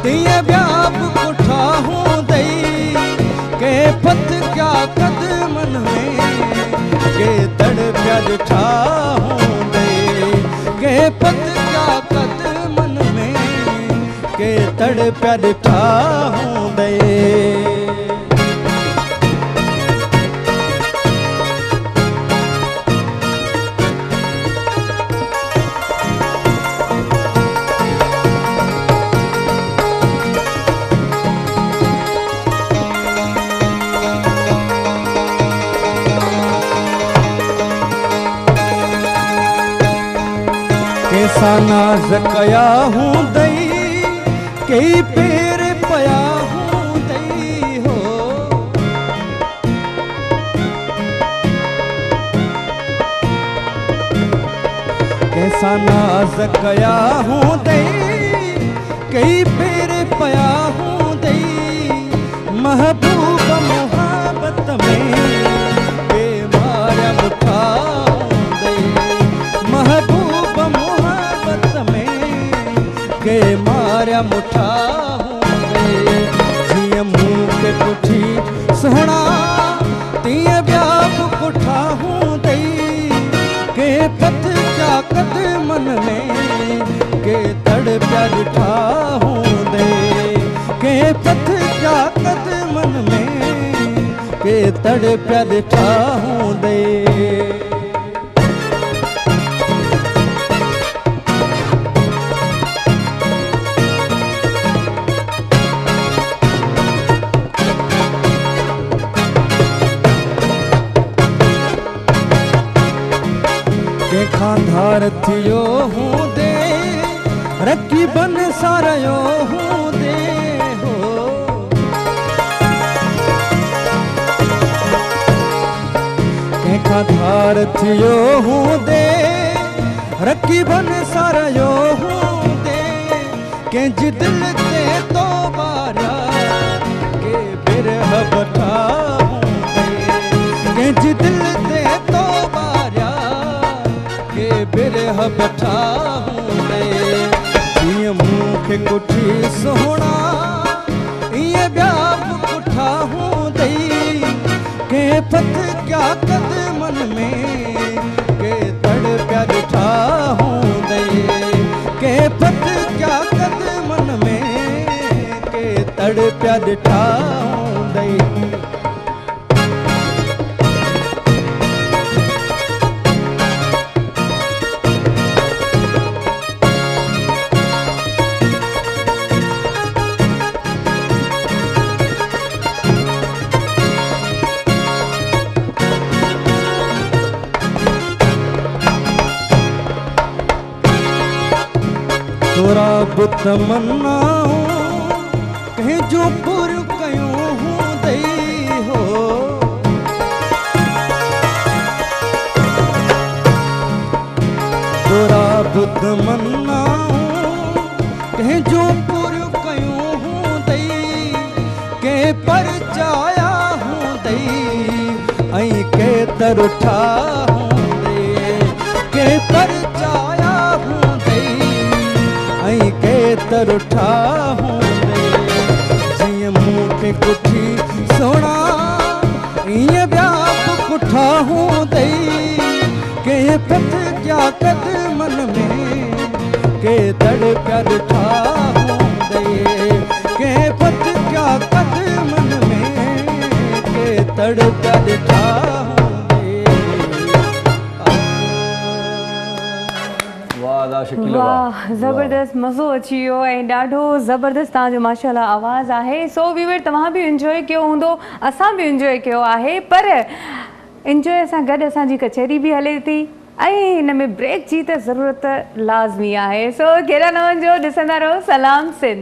तिय ब्याब कुठा हूँ दई के पत क्या कदमन में के तड़ प्या दिठा हूँ दे के पत कदमन में के तड़ प्या दिठा हूँ दे कैसा नाज कया हूँ दई कई पेर पया हूँ दई हो कैसा नाज कया हूँ दई कई पेर पया हूँ दई महबूब मोहब्बत में बेमार मुठा हूँ दई महबूब मोहब्बत में के मारा मुठा हूँ दे जिय मुँह के कुठी सोहना तिय ब्याब कुठा हूँ दई के पत क्या कदमन में के तड़ प्या दिठा हूँ दे के पत क्या कदमन में के तड़ प्या दिठा हूँ दे खांधार थियो हूँ दे रखी बन सारयो हूँ दे हो के खांधार थियो हूँ दे रखी बन सारयो हूँ दे के जिदल ते तो बारा के बिरह बठा हूँ दे के जिदल ते तो बारा बिरह बठा हूँ दे जिय मुँह के कुठी सोहना इय ब्याब कुठा हूँ दई के पत क्या कदमन में के तड़ प्या दिठा हूँ दई के पत क्या कदमन में के तड़ प्या दिठा हूँ दई तोरा बुत मन्नाऊं कहीं जो पुर कयूं हूँ दई हो तोरा बुत मन्नाऊं कहीं जो पुर कयूं हूँ दई के पर जाया हूँ दई आई के तरुठा हूँ दई के पर जाया हूँ दई आई के तरुठा हूँ दे जिय मुँह के कुठी सोना इय ब्याब कुठा हूँ दई के पत क्या कदमन में के तड़ प्या दिठा हूँ दे के पत क्या कदमन में के तड़ प्या दिठा हूँ दे वाह ज़बरदस्त मज़ो अची वियो ऐं ॾाढो ज़बरदस्त तव्हांजो माशाल्लाह आवाज़ आहे सो व्यूअर तव्हां बि इंजॉय कयो हूंदो असां बि इंजॉय कयो आहे पर इंजॉय सां गॾु असांजी कचहरी बि हले थी ऐं हिन में ब्रेक जी त ज़रूरत लाज़मी आहे सो कहिड़ा न वञो ॾिसंदा रहो सलाम सिंध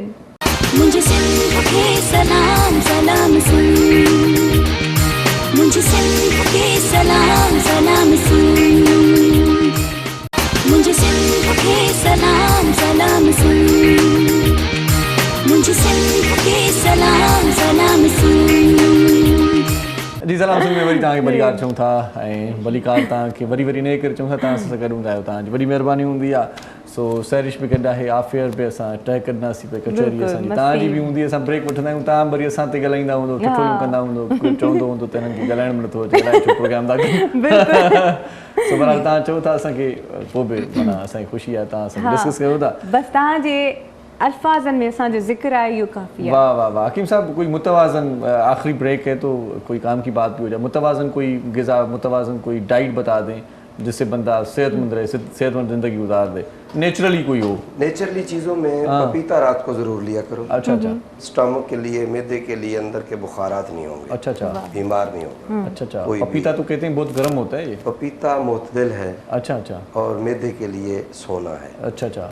मुझे सिंध के सलाम सलाम सिंध सलाम सलाम सुन मुझे सिंध के सलाम सलाम सुन मुझे सिंध के सलाम सलाम सुन जी सलाम सिंह में वरी तव्हांखे बलिकार चऊं था ऐं बलिकार तव्हांखे वरी वरी इन करे चऊं था तव्हां सां गॾु हूंदा आहियो तव्हांजी वॾी महिरबानी हूंदी आहे सो सैरिश बि गॾु आहे आफेयर बि असां तय कंदासीं पिया कचहरी असांजी तव्हांजी बि हूंदी असां ब्रेक वठंदा आहियूं तव्हां वरी असां ते ॻाल्हाईंदा हूंदो ठिठोयूं कंदा हूंदो कोई चवंदो हूंदो त हिननि खे ॻाल्हाइण में नथो अचे ॻाल्हाए छो प्रोग्राम था कयूं सो बहरहाल तव्हां चओ था असांखे पोइ बि माना असांजी ख़ुशी आहे तव्हां असांखे डिस्कस कयो था बसि तव्हांजे अल्फाज़नि में असांजो ज़िक्र आहे इहो काफ़ी आहे वाह वाह वाह हकीम साहब कोई मुतवाज़न आखिरी ब्रेक है तो कोई काम की बात भी हो जाए मुतवाज़न कोई ग़िज़ा मुतवाज़न कोई डाइट बता दें जिससे बंदा सेहतमंद रहे सेहतमंद ज़िंदगी गुजार दे नेचुरली कोई हो नेचुरली चीज़ों में पपीता रात को ज़रूर लिया करो अच्छा अच्छा स्टमक के लिए मैदे के लिए अंदर के बुखारात नहीं होंगे अच्छा अच्छा बीमार नहीं होगा अच्छा अच्छा पपीता तो कहते हैं बहुत गर्म होता है ये पपीता मुतदिल है अच्छा अच्छा और मैदे के लिए सोना है अच्छा अच्छा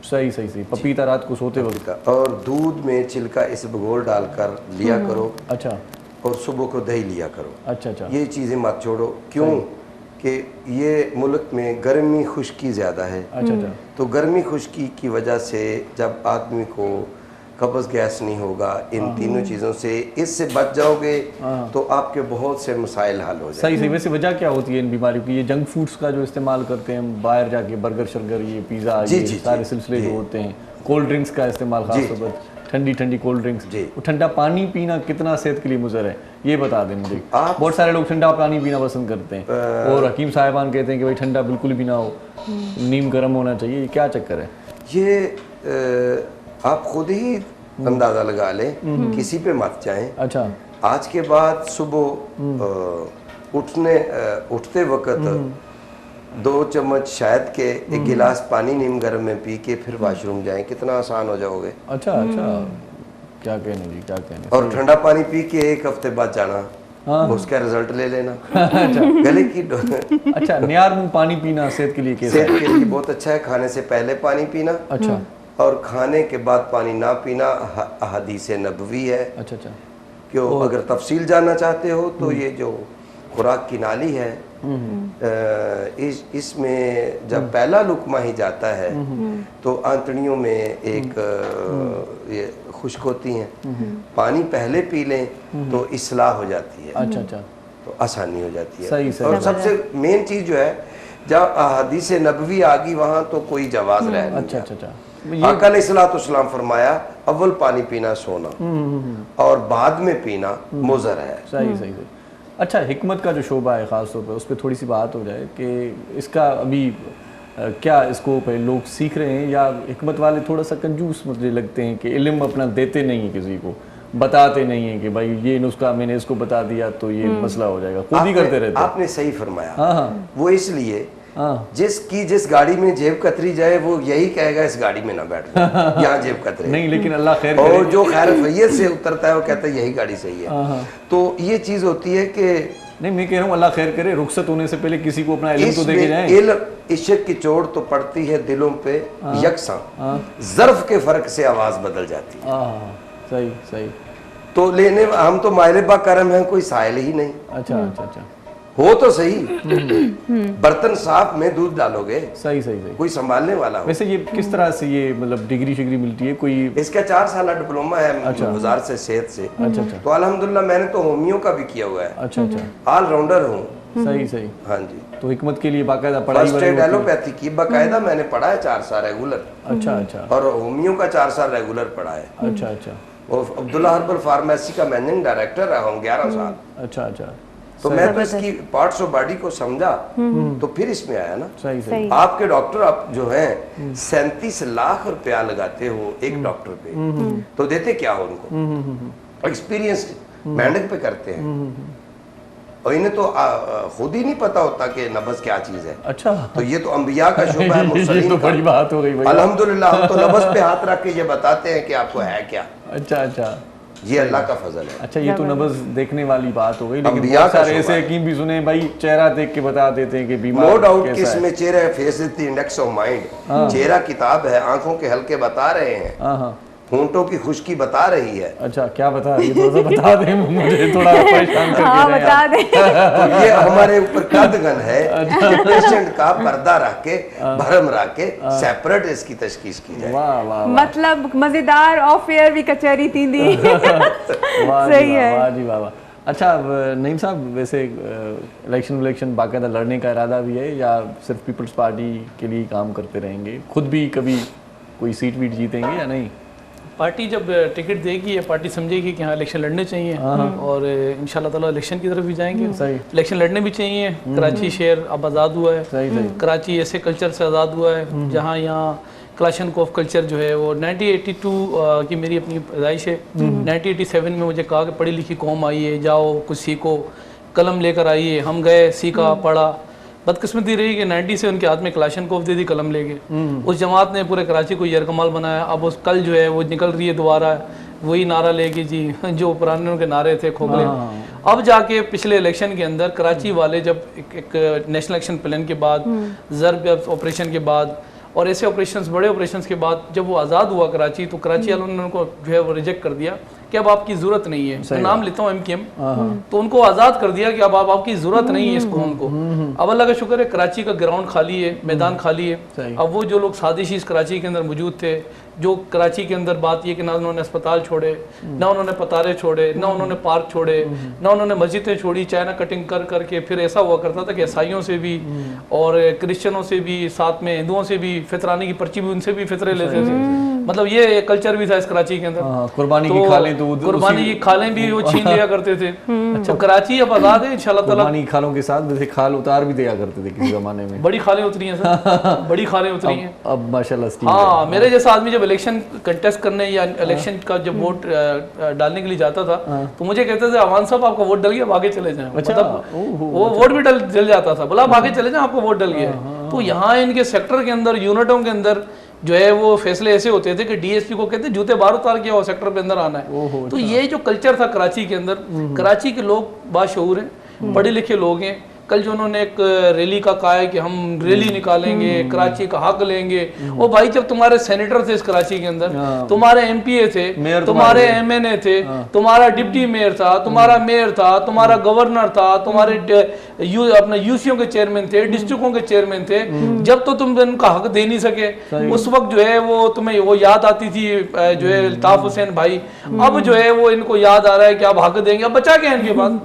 सही सही सही पपीता रात को सोते वक्त और दूध में छिलका इसबगोल डालकर लिया करो अच्छा और सुबह को दही लिया करो अच्छा अच्छा ये चीज़ें मत छोड़ो क्यों कि ये मुल्क में गर्मी खुश्की ज़्यादा है अच्छा अच्छा तो गर्मी खुश्की की वजह से जब आदमी को कब्ज़ गैस नहीं होगा इन तीनों चीज़ों से इससे बच जाओगे तो आपके बहुत से मसाइल हल हो जाएंगे सही सही वैसे वजह क्या होती है इन बीमारियों की ये जंक फूड्स का जो इस्तेमाल करते हैं हम बाहर जाके बर्गर शर्गर ये पिज़्ज़ा ये सारे सिलसिले जो होते हैं कोल्ड ड्रिंक्स का इस्तेमाल खास तौर पर ठंडी ठंडी कोल्ड ड्रिंक्स वो ठंडा पानी पीना कितना सेहत के लिए मुज़र है ये बता दें मुझे बहुत सारे लोग ठंडा पानी पीना पसंद करते हैं और हकीम साहिबान कहते हैं कि भाई ठंडा बिल्कुल भी ना हो नीम गर्म होना चाहिए ये क्या चक्कर है ये आप खुद ही अंदाज़ा लगा लें किसी पे मत जाएं अच्छा आज के बाद सुबह उठते वक्त 2 चम्मच शहद के एक गिलास पानी नीम गर्म में पी के फिर वॉशरूम जाएं कितना आसान हो जाओगे अच्छा अच्छा क्या कहने जी क्या कहने और ठंडा पानी पी के 1 हफ्ते बाद जाना उसका रिजल्ट ले लेना गले की अच्छा नियार मुंह पानी पीना सेहत के लिए कैसा है? सेहत के लिए बहुत अच्छा है खाने से पहले पानी पीना अच्छा और खाने के बाद पानी ना पीना हदीस नबवी है अच्छा अच्छा क्यों अगर तफसील जानना चाहते हो तो ये जो खुराक की नाली है इसमें जब पहला लुकमा ही जाता है तो आंतड़ियों में एक ये खुश्क होती हैं पानी पहले पी लें तो इस्लाह हो जाती है अच्छा अच्छा तो आसानी हो जाती है सही सही और सबसे मेन चीज़ जो है जब हदीस नबवी आ गई वहाँ तो कोई जवाज़ रह नहीं अच्छा अच्छा अच्छा आका अलैहिस्सलाम फरमाया अव्वल पानी पीना सोना और बाद में पीना मुज़र है सही सही सही अच्छा हिकमत का जो शोबा है ख़ास तौर पर उस पर थोड़ी सी बात हो जाए कि इसका अभी क्या स्कोप है लोग सीख रहे हैं या हिकमत वाले थोड़ा सा कंजूस मुझे लगते हैं कि इल्म अपना देते नहीं हैं किसी को बताते नहीं हैं कि भाई ये नुस्खा मैंने इसको बता दिया तो ये मसला हो जाएगा खुद ही करते रहते हैं आपने सही फरमाया हाँ वो इसलिए जिस गाड़ी में जेब कतरी जाए वो यही कहेगा इस गाड़ी में ना बैठ यहाँ जेब कतरे नहीं लेकिन अल्लाह खैर और जो खैर फैयत से उतरता है वो कहता है यही गाड़ी सही है तो ये चीज होती है कि नहीं मैं कह रहा हूँ अल्लाह खैर करे रुखसत होने से पहले किसी को अपना इल्म तो देके जाएं इल्म इश्क की चोट तो पड़ती है दिलों पे यकसा ज़र्फ के फर्क से आवाज बदल जाती है सही सही तो लेने हम तो मायले करम हैं कोई साहिल ही नहीं अच्छा अच्छा अच्छा हो तो सही बर्तन साफ में दूध डालोगे सही सही सही कोई संभालने वाला हो वैसे ये किस तरह से ये मतलब डिग्री शिग्री मिलती है कोई इसका 4 साल डिप्लोमा है वजारत से सेहत से अच्छा अच्छा तो अल्हम्दुलिल्लाह मैंने तो होमियो का भी किया हुआ है अच्छा अच्छा ऑल राउंडर हूँ सही सही हाँ जी तो हिकमत के लिए बाकायदा पढ़ाई फर्स्ट एड एलोपैथी की बाकायदा मैंने पढ़ा है 4 साल रेगुलर अच्छा अच्छा और होमियो का 4 साल रेगुलर पढ़ा है अच्छा अच्छा और अब्दुल्ला हर्बल फार्मेसी का मैनेजिंग डायरेक्टर रहा हूँ 11 साल अच्छा अच्छा तो मैं तो इसकी पार्ट्स ऑफ बॉडी को समझा तो फिर इसमें आया ना सही सही आपके डॉक्टर आप जो हैं 37 लाख रुपया लगाते हो एक डॉक्टर पे तो देते क्या हो उनको एक्सपीरियंस मेहनत पे करते हैं और इन्हें तो खुद ही नहीं पता होता कि नब्ज़ क्या चीज है अच्छा तो ये तो अंबिया का शुबा है मुरसलीन तो बड़ी बात हो गई भाई अल्हम्दुलिल्लाह हम तो नब्ज़ पे हाथ रख के ये बताते हैं कि आपको है क्या अच्छा अच्छा ये अल्लाह का फजल है अच्छा ये तो नब्ज़ देखने वाली बात हो गई लेकिन बहुत सारे ऐसे हकीम भी सुने भाई चेहरा देख के बता देते हैं कि बीमार नो डाउट कि इसमें चेहरा फेस इंडेक्स ऑफ माइंड चेहरा किताब है आंखों के हल्के बता रहे हैं होंठों की खुश्की बता रही है। अच्छा, क्या बता रही है? थोड़ा सा बता दें, मुझे थोड़ा परेशान कर हाँ बता दें। तो ये हमारे ऊपर कदगन है कि पेशेंट का पर्दा रख के, भरम रख के सेपरेट इसकी तशखीस की जाए। वाह वाह, मतलब मजेदार ऑफ एयर भी कचहरी थींदी। सही है, वाह जी वाह। अच्छा नईम साहब, वैसे इलेक्शन बाकायदा लड़ने का इरादा भी है या सिर्फ पीपल्स पार्टी के लिए काम करते रहेंगे? खुद भी कभी कोई सीट वीट जीतेंगे या नहीं? पार्टी जब टिकट देगी या पार्टी समझेगी कि हाँ इलेक्शन लड़ने चाहिए और इंशाल्लाह ताला इलेक्शन की तरफ भी जाएंगे। इलेक्शन लड़ने भी चाहिए। कराची शहर अब आज़ाद हुआ है। कराची ऐसे कल्चर से आज़ाद हुआ है जहाँ यहाँ क्लाशनकोफ कल्चर जो है वो 1982 की मेरी अपनी पैदाइश है। 1987 में मुझे कहा कि पढ़ी लिखी कौम आई है, जाओ कुछ सीखो, कलम लेकर आइए। हम गए, सीखा, पढ़ा। बदकिस्मती रही कि 90 से उनके हाथ में क्लाशनकोफ दे दी कलम लेके। उस जमात ने पूरे कराची को यरकमाल बनाया। अब उस कल जो है वो निकल रही है दोबारा वही नारा लेके जी, जो पुराने उनके नारे थे खोखले। अब जाके पिछले इलेक्शन के अंदर कराची वाले जब एक नेशनल एक्शन प्लान के बाद, ज़र्ब ऑपरेशन के बाद और ऐसे ऑपरेशंस, बड़े ऑपरेशंस के बाद जब वो आज़ाद हुआ कराची, तो कराची वालों ने उनको जो है वो रिजेक्ट कर दिया कि अब आपकी ज़रूरत नहीं है। मैं नाम लेता हूँ MKM, तो उनको आज़ाद कर दिया कि अब आपकी ज़रूरत नहीं है इस कौम को। अब अल्लाह का शुक्र है कराची का ग्राउंड खाली है, मैदान खाली है। अब वो जो लोग साजिशी इस कराची के अंदर मौजूद थे, जो कराची के अंदर बात ये कि ना उन्होंने अस्पताल छोड़े, ना उन्होंने पतारे छोड़े, ना उन्होंने पार्क छोड़े, ना उन्होंने मस्जिदें छोड़ी, चाइना कटिंग कर करके। फिर ऐसा हुआ करता था कि ईसाइयों से भी और क्रिश्चियनों से भी, साथ में हिंदुओं से भी फितराने की पर्ची भी उनसे भी फितरे लेते थे। मतलब ये कल्चर भी था इस कराची के अंदर। कुर्बानी की खालें, तो कुर्बानी की खालें भी वो छीन लिया करते थे। तो कराची अब आज़ाद है इंशाल्लाह ताला। कुर्बानी खालों के साथ वैसे खाल उतार भी दिया करते थे किसी जमाने में। बड़ी खालें उतरी हैं सर, बड़ी खालें उतरी हैं अब माशाल्लाह। हाँ, मेरे जैसा आदमी जब इलेक्शन कंटेस्ट करने या इलेक्शन का जब वोट डालने के लिए जाता था तो मुझे कहते थे अवान साहब आपका वोट डल गया, अब आगे चले जाएं। मतलब वो वोट भी जल जाता था, बोला आप आगे चले जाएं, आपको वोट डल गया। तो यहाँ इनके सेक्टर के अंदर, यूनिटों के अंदर जो है वो फैसले ऐसे होते थे कि DSP को कहते जूते बाहर उतार के वो सेक्टर पे अंदर आना है। तो ये जो कल्चर था कराची के अंदर, कराची के लोग बाशऊर हैं, पढ़े लिखे लोग हैं। कल जो उन्होंने एक रैली का कहा है कि हम रैली निकालेंगे, कराची का हक लेंगे। वो भाई जब तुम्हारे सेनेटर थे इस कराची के अंदर, तुम्हारे MPA थे, तुम्हारे MNA थे, तुम्हारा डिप्टी मेयर था, तुम्हारा मेयर था, तुम्हारा गवर्नर था, तुम्हारे अपने UCO के चेयरमैन थे, डिस्ट्रिक्टों के चेयरमैन थे, जब तो तुम उनका हक दे नहीं सके, उस वक्त जो है वो तुम्हें वो याद आती थी जो है अल्ताफ हुसैन भाई। अब जो है वो इनको याद आ रहा है कि आप हक देंगे, अब बचा क्या इनके पास?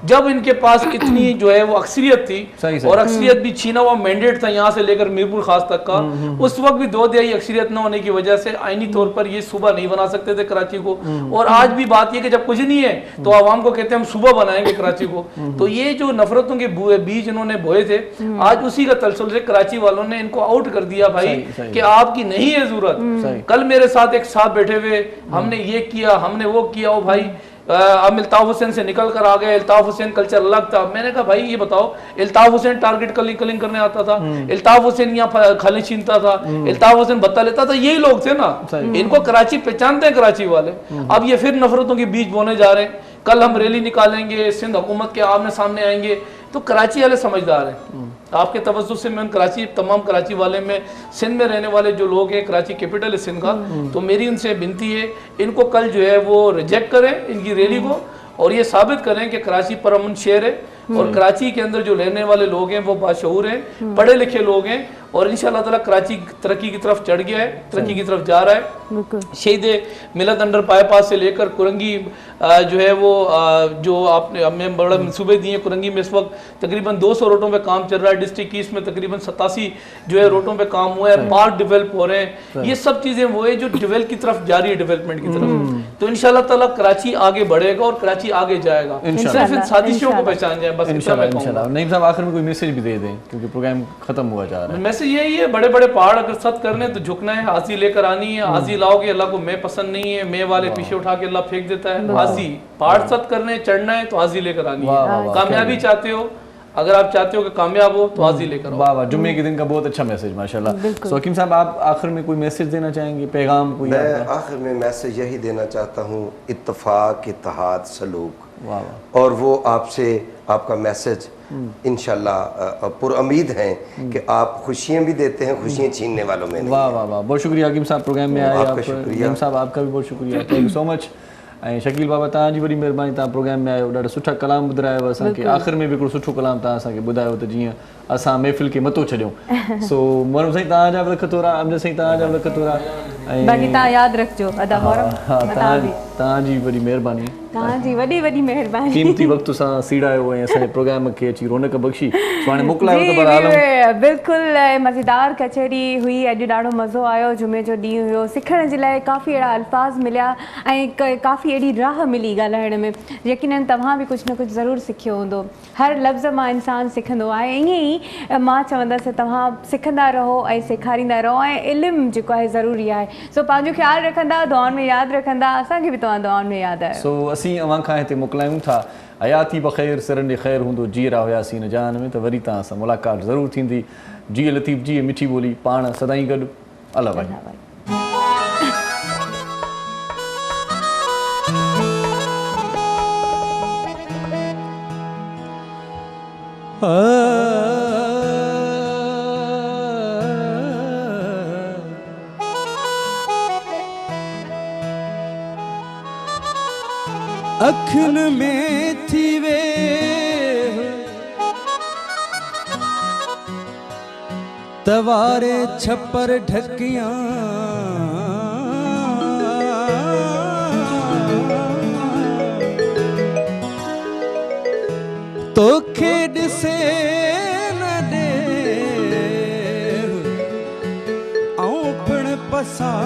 जब इनके पास इतनी जो है वो अक्सरियत थी और अक्सरियत भी छीना हुआ मैंडेट था यहाँ से लेकर मीरपुर खास तक का, उस वक्त भी दो दिहाई अक्सरियत न होने की वजह से आईनी तौर पर ये सूबा नहीं बना सकते थे कराची को। और आज भी बात ये कि जब कुछ नहीं है तो आवाम को कहते हैं हम सूबा बनाएंगे कराची को। तो ये जो नफरतों के बीज इन्होंने बोए थे, आज उसी का तलसल से कराची वालों ने इनको आउट कर दिया भाई कि आपकी नहीं है जरूरत। कल मेरे साथ एक साहब बैठे हुए, हमने ये किया, हमने वो किया, ओ भाई अब अल्ताफ हुसैन से निकल कर आ गए, अल्ताफ हुसैन कल्चर अलग था। मैंने कहा भाई ये बताओ, अल्ताफ हुसैन टारगेट कलिंग करने आता था, अल्ताफ हुसैन यहाँ खाली छीनता था, अल्ताफ हुसैन बत्ता लेता था, यही लोग थे ना। इनको कराची पहचानते हैं कराची वाले। अब ये फिर नफरतों के बीज बोने जा रहे हैं। कल हम रैली निकालेंगे, सिंध हुकूमत के आमने सामने आएंगे। तो कराची वाले समझदार हैं। आपके तवज्जो से मैं कराची, तमाम कराची वाले में, सिंध में रहने वाले जो लोग हैं, कराची कैपिटल है सिंध का, तो मेरी उनसे विनती है इनको कल जो है वो रिजेक्ट करें इनकी रैली को और ये साबित करें कि कराची परअमन शहर है और कराची के अंदर जो रहने वाले लोग हैं वो बाशऊर हैं, पढ़े लिखे लोग हैं और इंशाल्लाह ताला कराची तरक्की की तरफ चढ़ गया है, तरक्की की तरफ जा रहा है। शहीद मिलत अंडर बाईपास से लेकर कुरंगी जो है वो जो आपने हमें बड़ा मनसूबे दिए। कुरंगी में इस वक्त तकरीबन 200 रोडों पे काम चल रहा है। डिस्ट्रिक्ट ईस्ट में तकरीबन 87 जो है रोडों पे काम हुआ है, पार्क डेवलप हो रहे हैं। ये सब चीजें वो है जो डेवलप की तरफ जा रही है, डेवलपमेंट की तरफ। तो इंशाल्लाह ताला कराची आगे बढ़ेगा और कराची आगे जाएगा। सिर्फ इन साजिशों को पहचान जाए बस। इंशाल्लाह। नईम साहब आखिर में कोई मैसेज भी दे दें क्योंकि प्रोग्राम खत्म हुआ जा रहा है। मैसेज यही है, बड़े बड़े पहाड़ अगर सत करने तो झुकना है, हाजी लेकर आनी है। हाजी लाओगे, अल्लाह को मैं पसंद नहीं है, मैं वाले पीछे उठा के अल्लाह फेंक देता है। हाजी पहाड़ सत करने चढ़ना है तो हाजी लेकर आनी है। कामयाबी चाहते हो, अगर आप चाहते हो कि कामयाब हो तो आज ही लेकर आओ। वाह वाह, जुम्मे के दिन का बहुत अच्छा मैसेज माशाल्लाह। सो हकीम साहब, आप आखिर में कोई मैसेज देना चाहेंगे, पैगाम कोई? मैं आखिर में मैसेज यही देना चाहता हूँ, इत्तफाक, इत्तेहाद, सलूक। वाह वाह। और वो आपसे आपका मैसेज इंशाल्लाह पुरउम्मीद हैं कि आप खुशियाँ भी देते हैं, खुशियाँ छीनने वालों में नहीं। वाह वाह वाह, बहुत शुक्रिया हकीम साहब प्रोग्राम में आए। आपका शुक्रिया हकीम साहब, आपका भी बहुत शुक्रिया, थैंक यू सो मच। ऐं शकील बाबा, तव्हांजी वॾी महिरबानी, तव्हां प्रोग्राम में आयो, ॾाढा सुठा कलाम ॿुधायव असांखे। आख़िर में बि हिकिड़ो सुठो कलाम तव्हां असांखे ॿुधायो त जीअं असां महफ़िल खे मथो छॾियूं। सो मोहरम साईं तव्हांजा बि लख थोरा, अमजद साईं तव्हांजा बि लख थोरा, ऐं बाक़ी तव्हां यादि रखिजो अदा मोहरम। तव्हांजी वॾी महिरबानी, तव्हांजी वॾी वॾी महिरबानी, क़ीमती वक़्तु सां सीड़ायो ऐं असांजे प्रोग्राम खे अची रौनक बख़्शी। सो हाणे मोकिलायो त पर आलम। बिल्कुलु मज़ेदार कचहरी हुई, अॼु ॾाढो मज़ो आयो। जुमे जो ॾींहुं हुयो, सिखण जे लाइ काफ़ी अहिड़ा अल्फाज़ मिलिया ऐं काफ़ी अहिड़ी राह मिली ॻाल्हाइण में। यकीनन तव्हां बि कुझु न कुझु ज़रूरु सिखियो हूंदो। हर लफ़्ज़ मां इंसानु सिखंदो आहे, ईअं ई मां चवंदसि तव्हां सिखंदा रहो ऐं सेखारींदा रहो, ऐं इल्मु जेको आहे ज़रूरी आहे। सो पंहिंजो ख़्यालु रखंदा, दुआउनि में यादि रखंदा, असांखे बि तव्हां दुआउनि में यादि आयो। सो असीं अव्हां खां हिते मोकिलायूं था, हयाती बख़ैर सिरंडे ख़ैर हूंदो, जी रहा हुयासीं न जान में, त वरी तव्हां सां मुलाक़ात ज़रूरु थींदी। जी लतीफ़ जी मिठी ॿोली, पाण सदाईं गॾु। अला भाई। अखिन में थी वे तवारे छपर ढकियां, तोखे ॾिसे न ॾे ऐं पिण पसां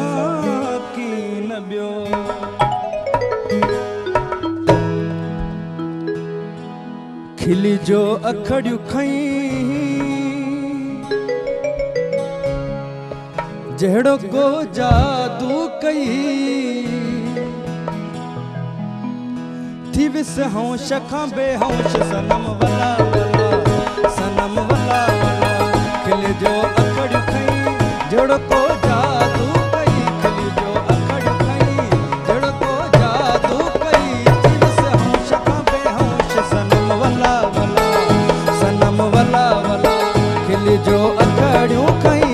की न ॿियो। खिली जो अखड़ियूं खईं जहिड़ो को जादू कई, थी विस होश खां बेहोश सनम वला वला, सनम वला वला। खिली जो अखड़ियूं खईं जहिड़ो को जादू कई, खिली जो अखड़ियूं खईं जहिड़ो को जादू कई, थी विस होश खां बेहोश सनम वला वला, सनम वला वला। खिली जो अखड़ियूं खईं।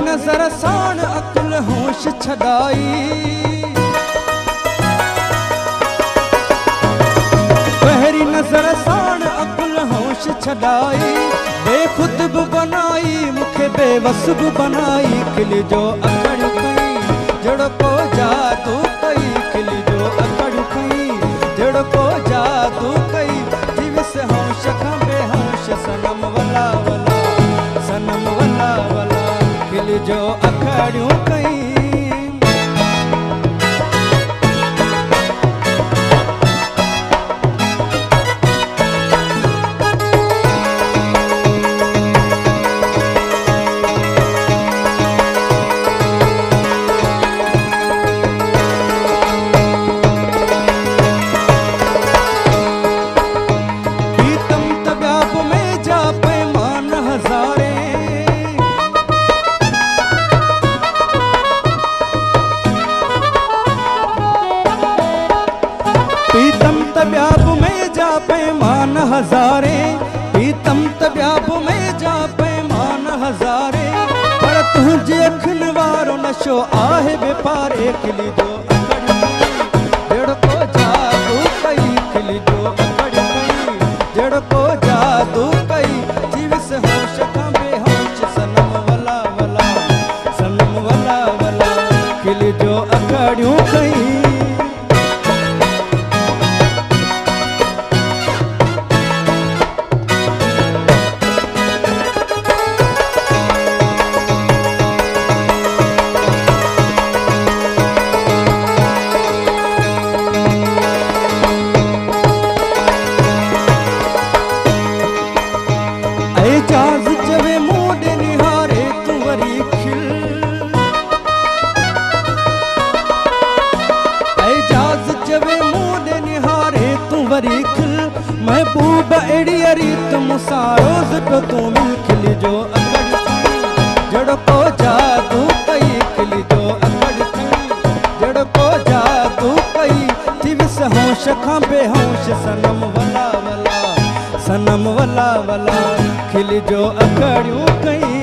नज़र साण अकुल होश छॾाई, पहिरीं नज़र साण अकुल होश छॾाई, बेखुद बि बनाई मूंखे बेवस बि बनाई। खिली जो अखड़ियूं खईं जहिड़ो को जादू कई, खिली जो अखड़ियूं खईं जहिड़ो को जादू कई, थी विस होश खां बेहोश सनम वला वला, सनम वला वला। खिली जो अखड़ियूं कईं। पीतम तगाब में जा पैमान हज़ारे, पीतम तब्याब में जा पैमान हज़ारे, पीतम तब्याब में जा पैमान हज़ारे, पर तुंहिंजे अखियुनि वारो नशो आहे बेपारे। खिली जो अखड़ियूं खईं जहिड़ो को जादू कई, खिली जो अखड़ियूं खईं जहिड़ो को जादू कई, थी विस होश खां बेहोश सनम वला वला, सनम वला वला। खिली जो अखड़ियूं खईं। एजाज़ चवे मूं ॾे निहारे तूं वरी खिल एजाज़ चवे मूं ॾे निहारे तूं वरी खिल महबूब अहिड़ी रीत मूंसां रोज़ पियो तूं मिल खिल जो अकड़ जहिड़ो को जादू कई खिल जो अकड़ जहिड़ो को जादू कई थी विस होश खां बेहोश सनम वला वला सनम वला वला खिल जो अकड़ियूं कई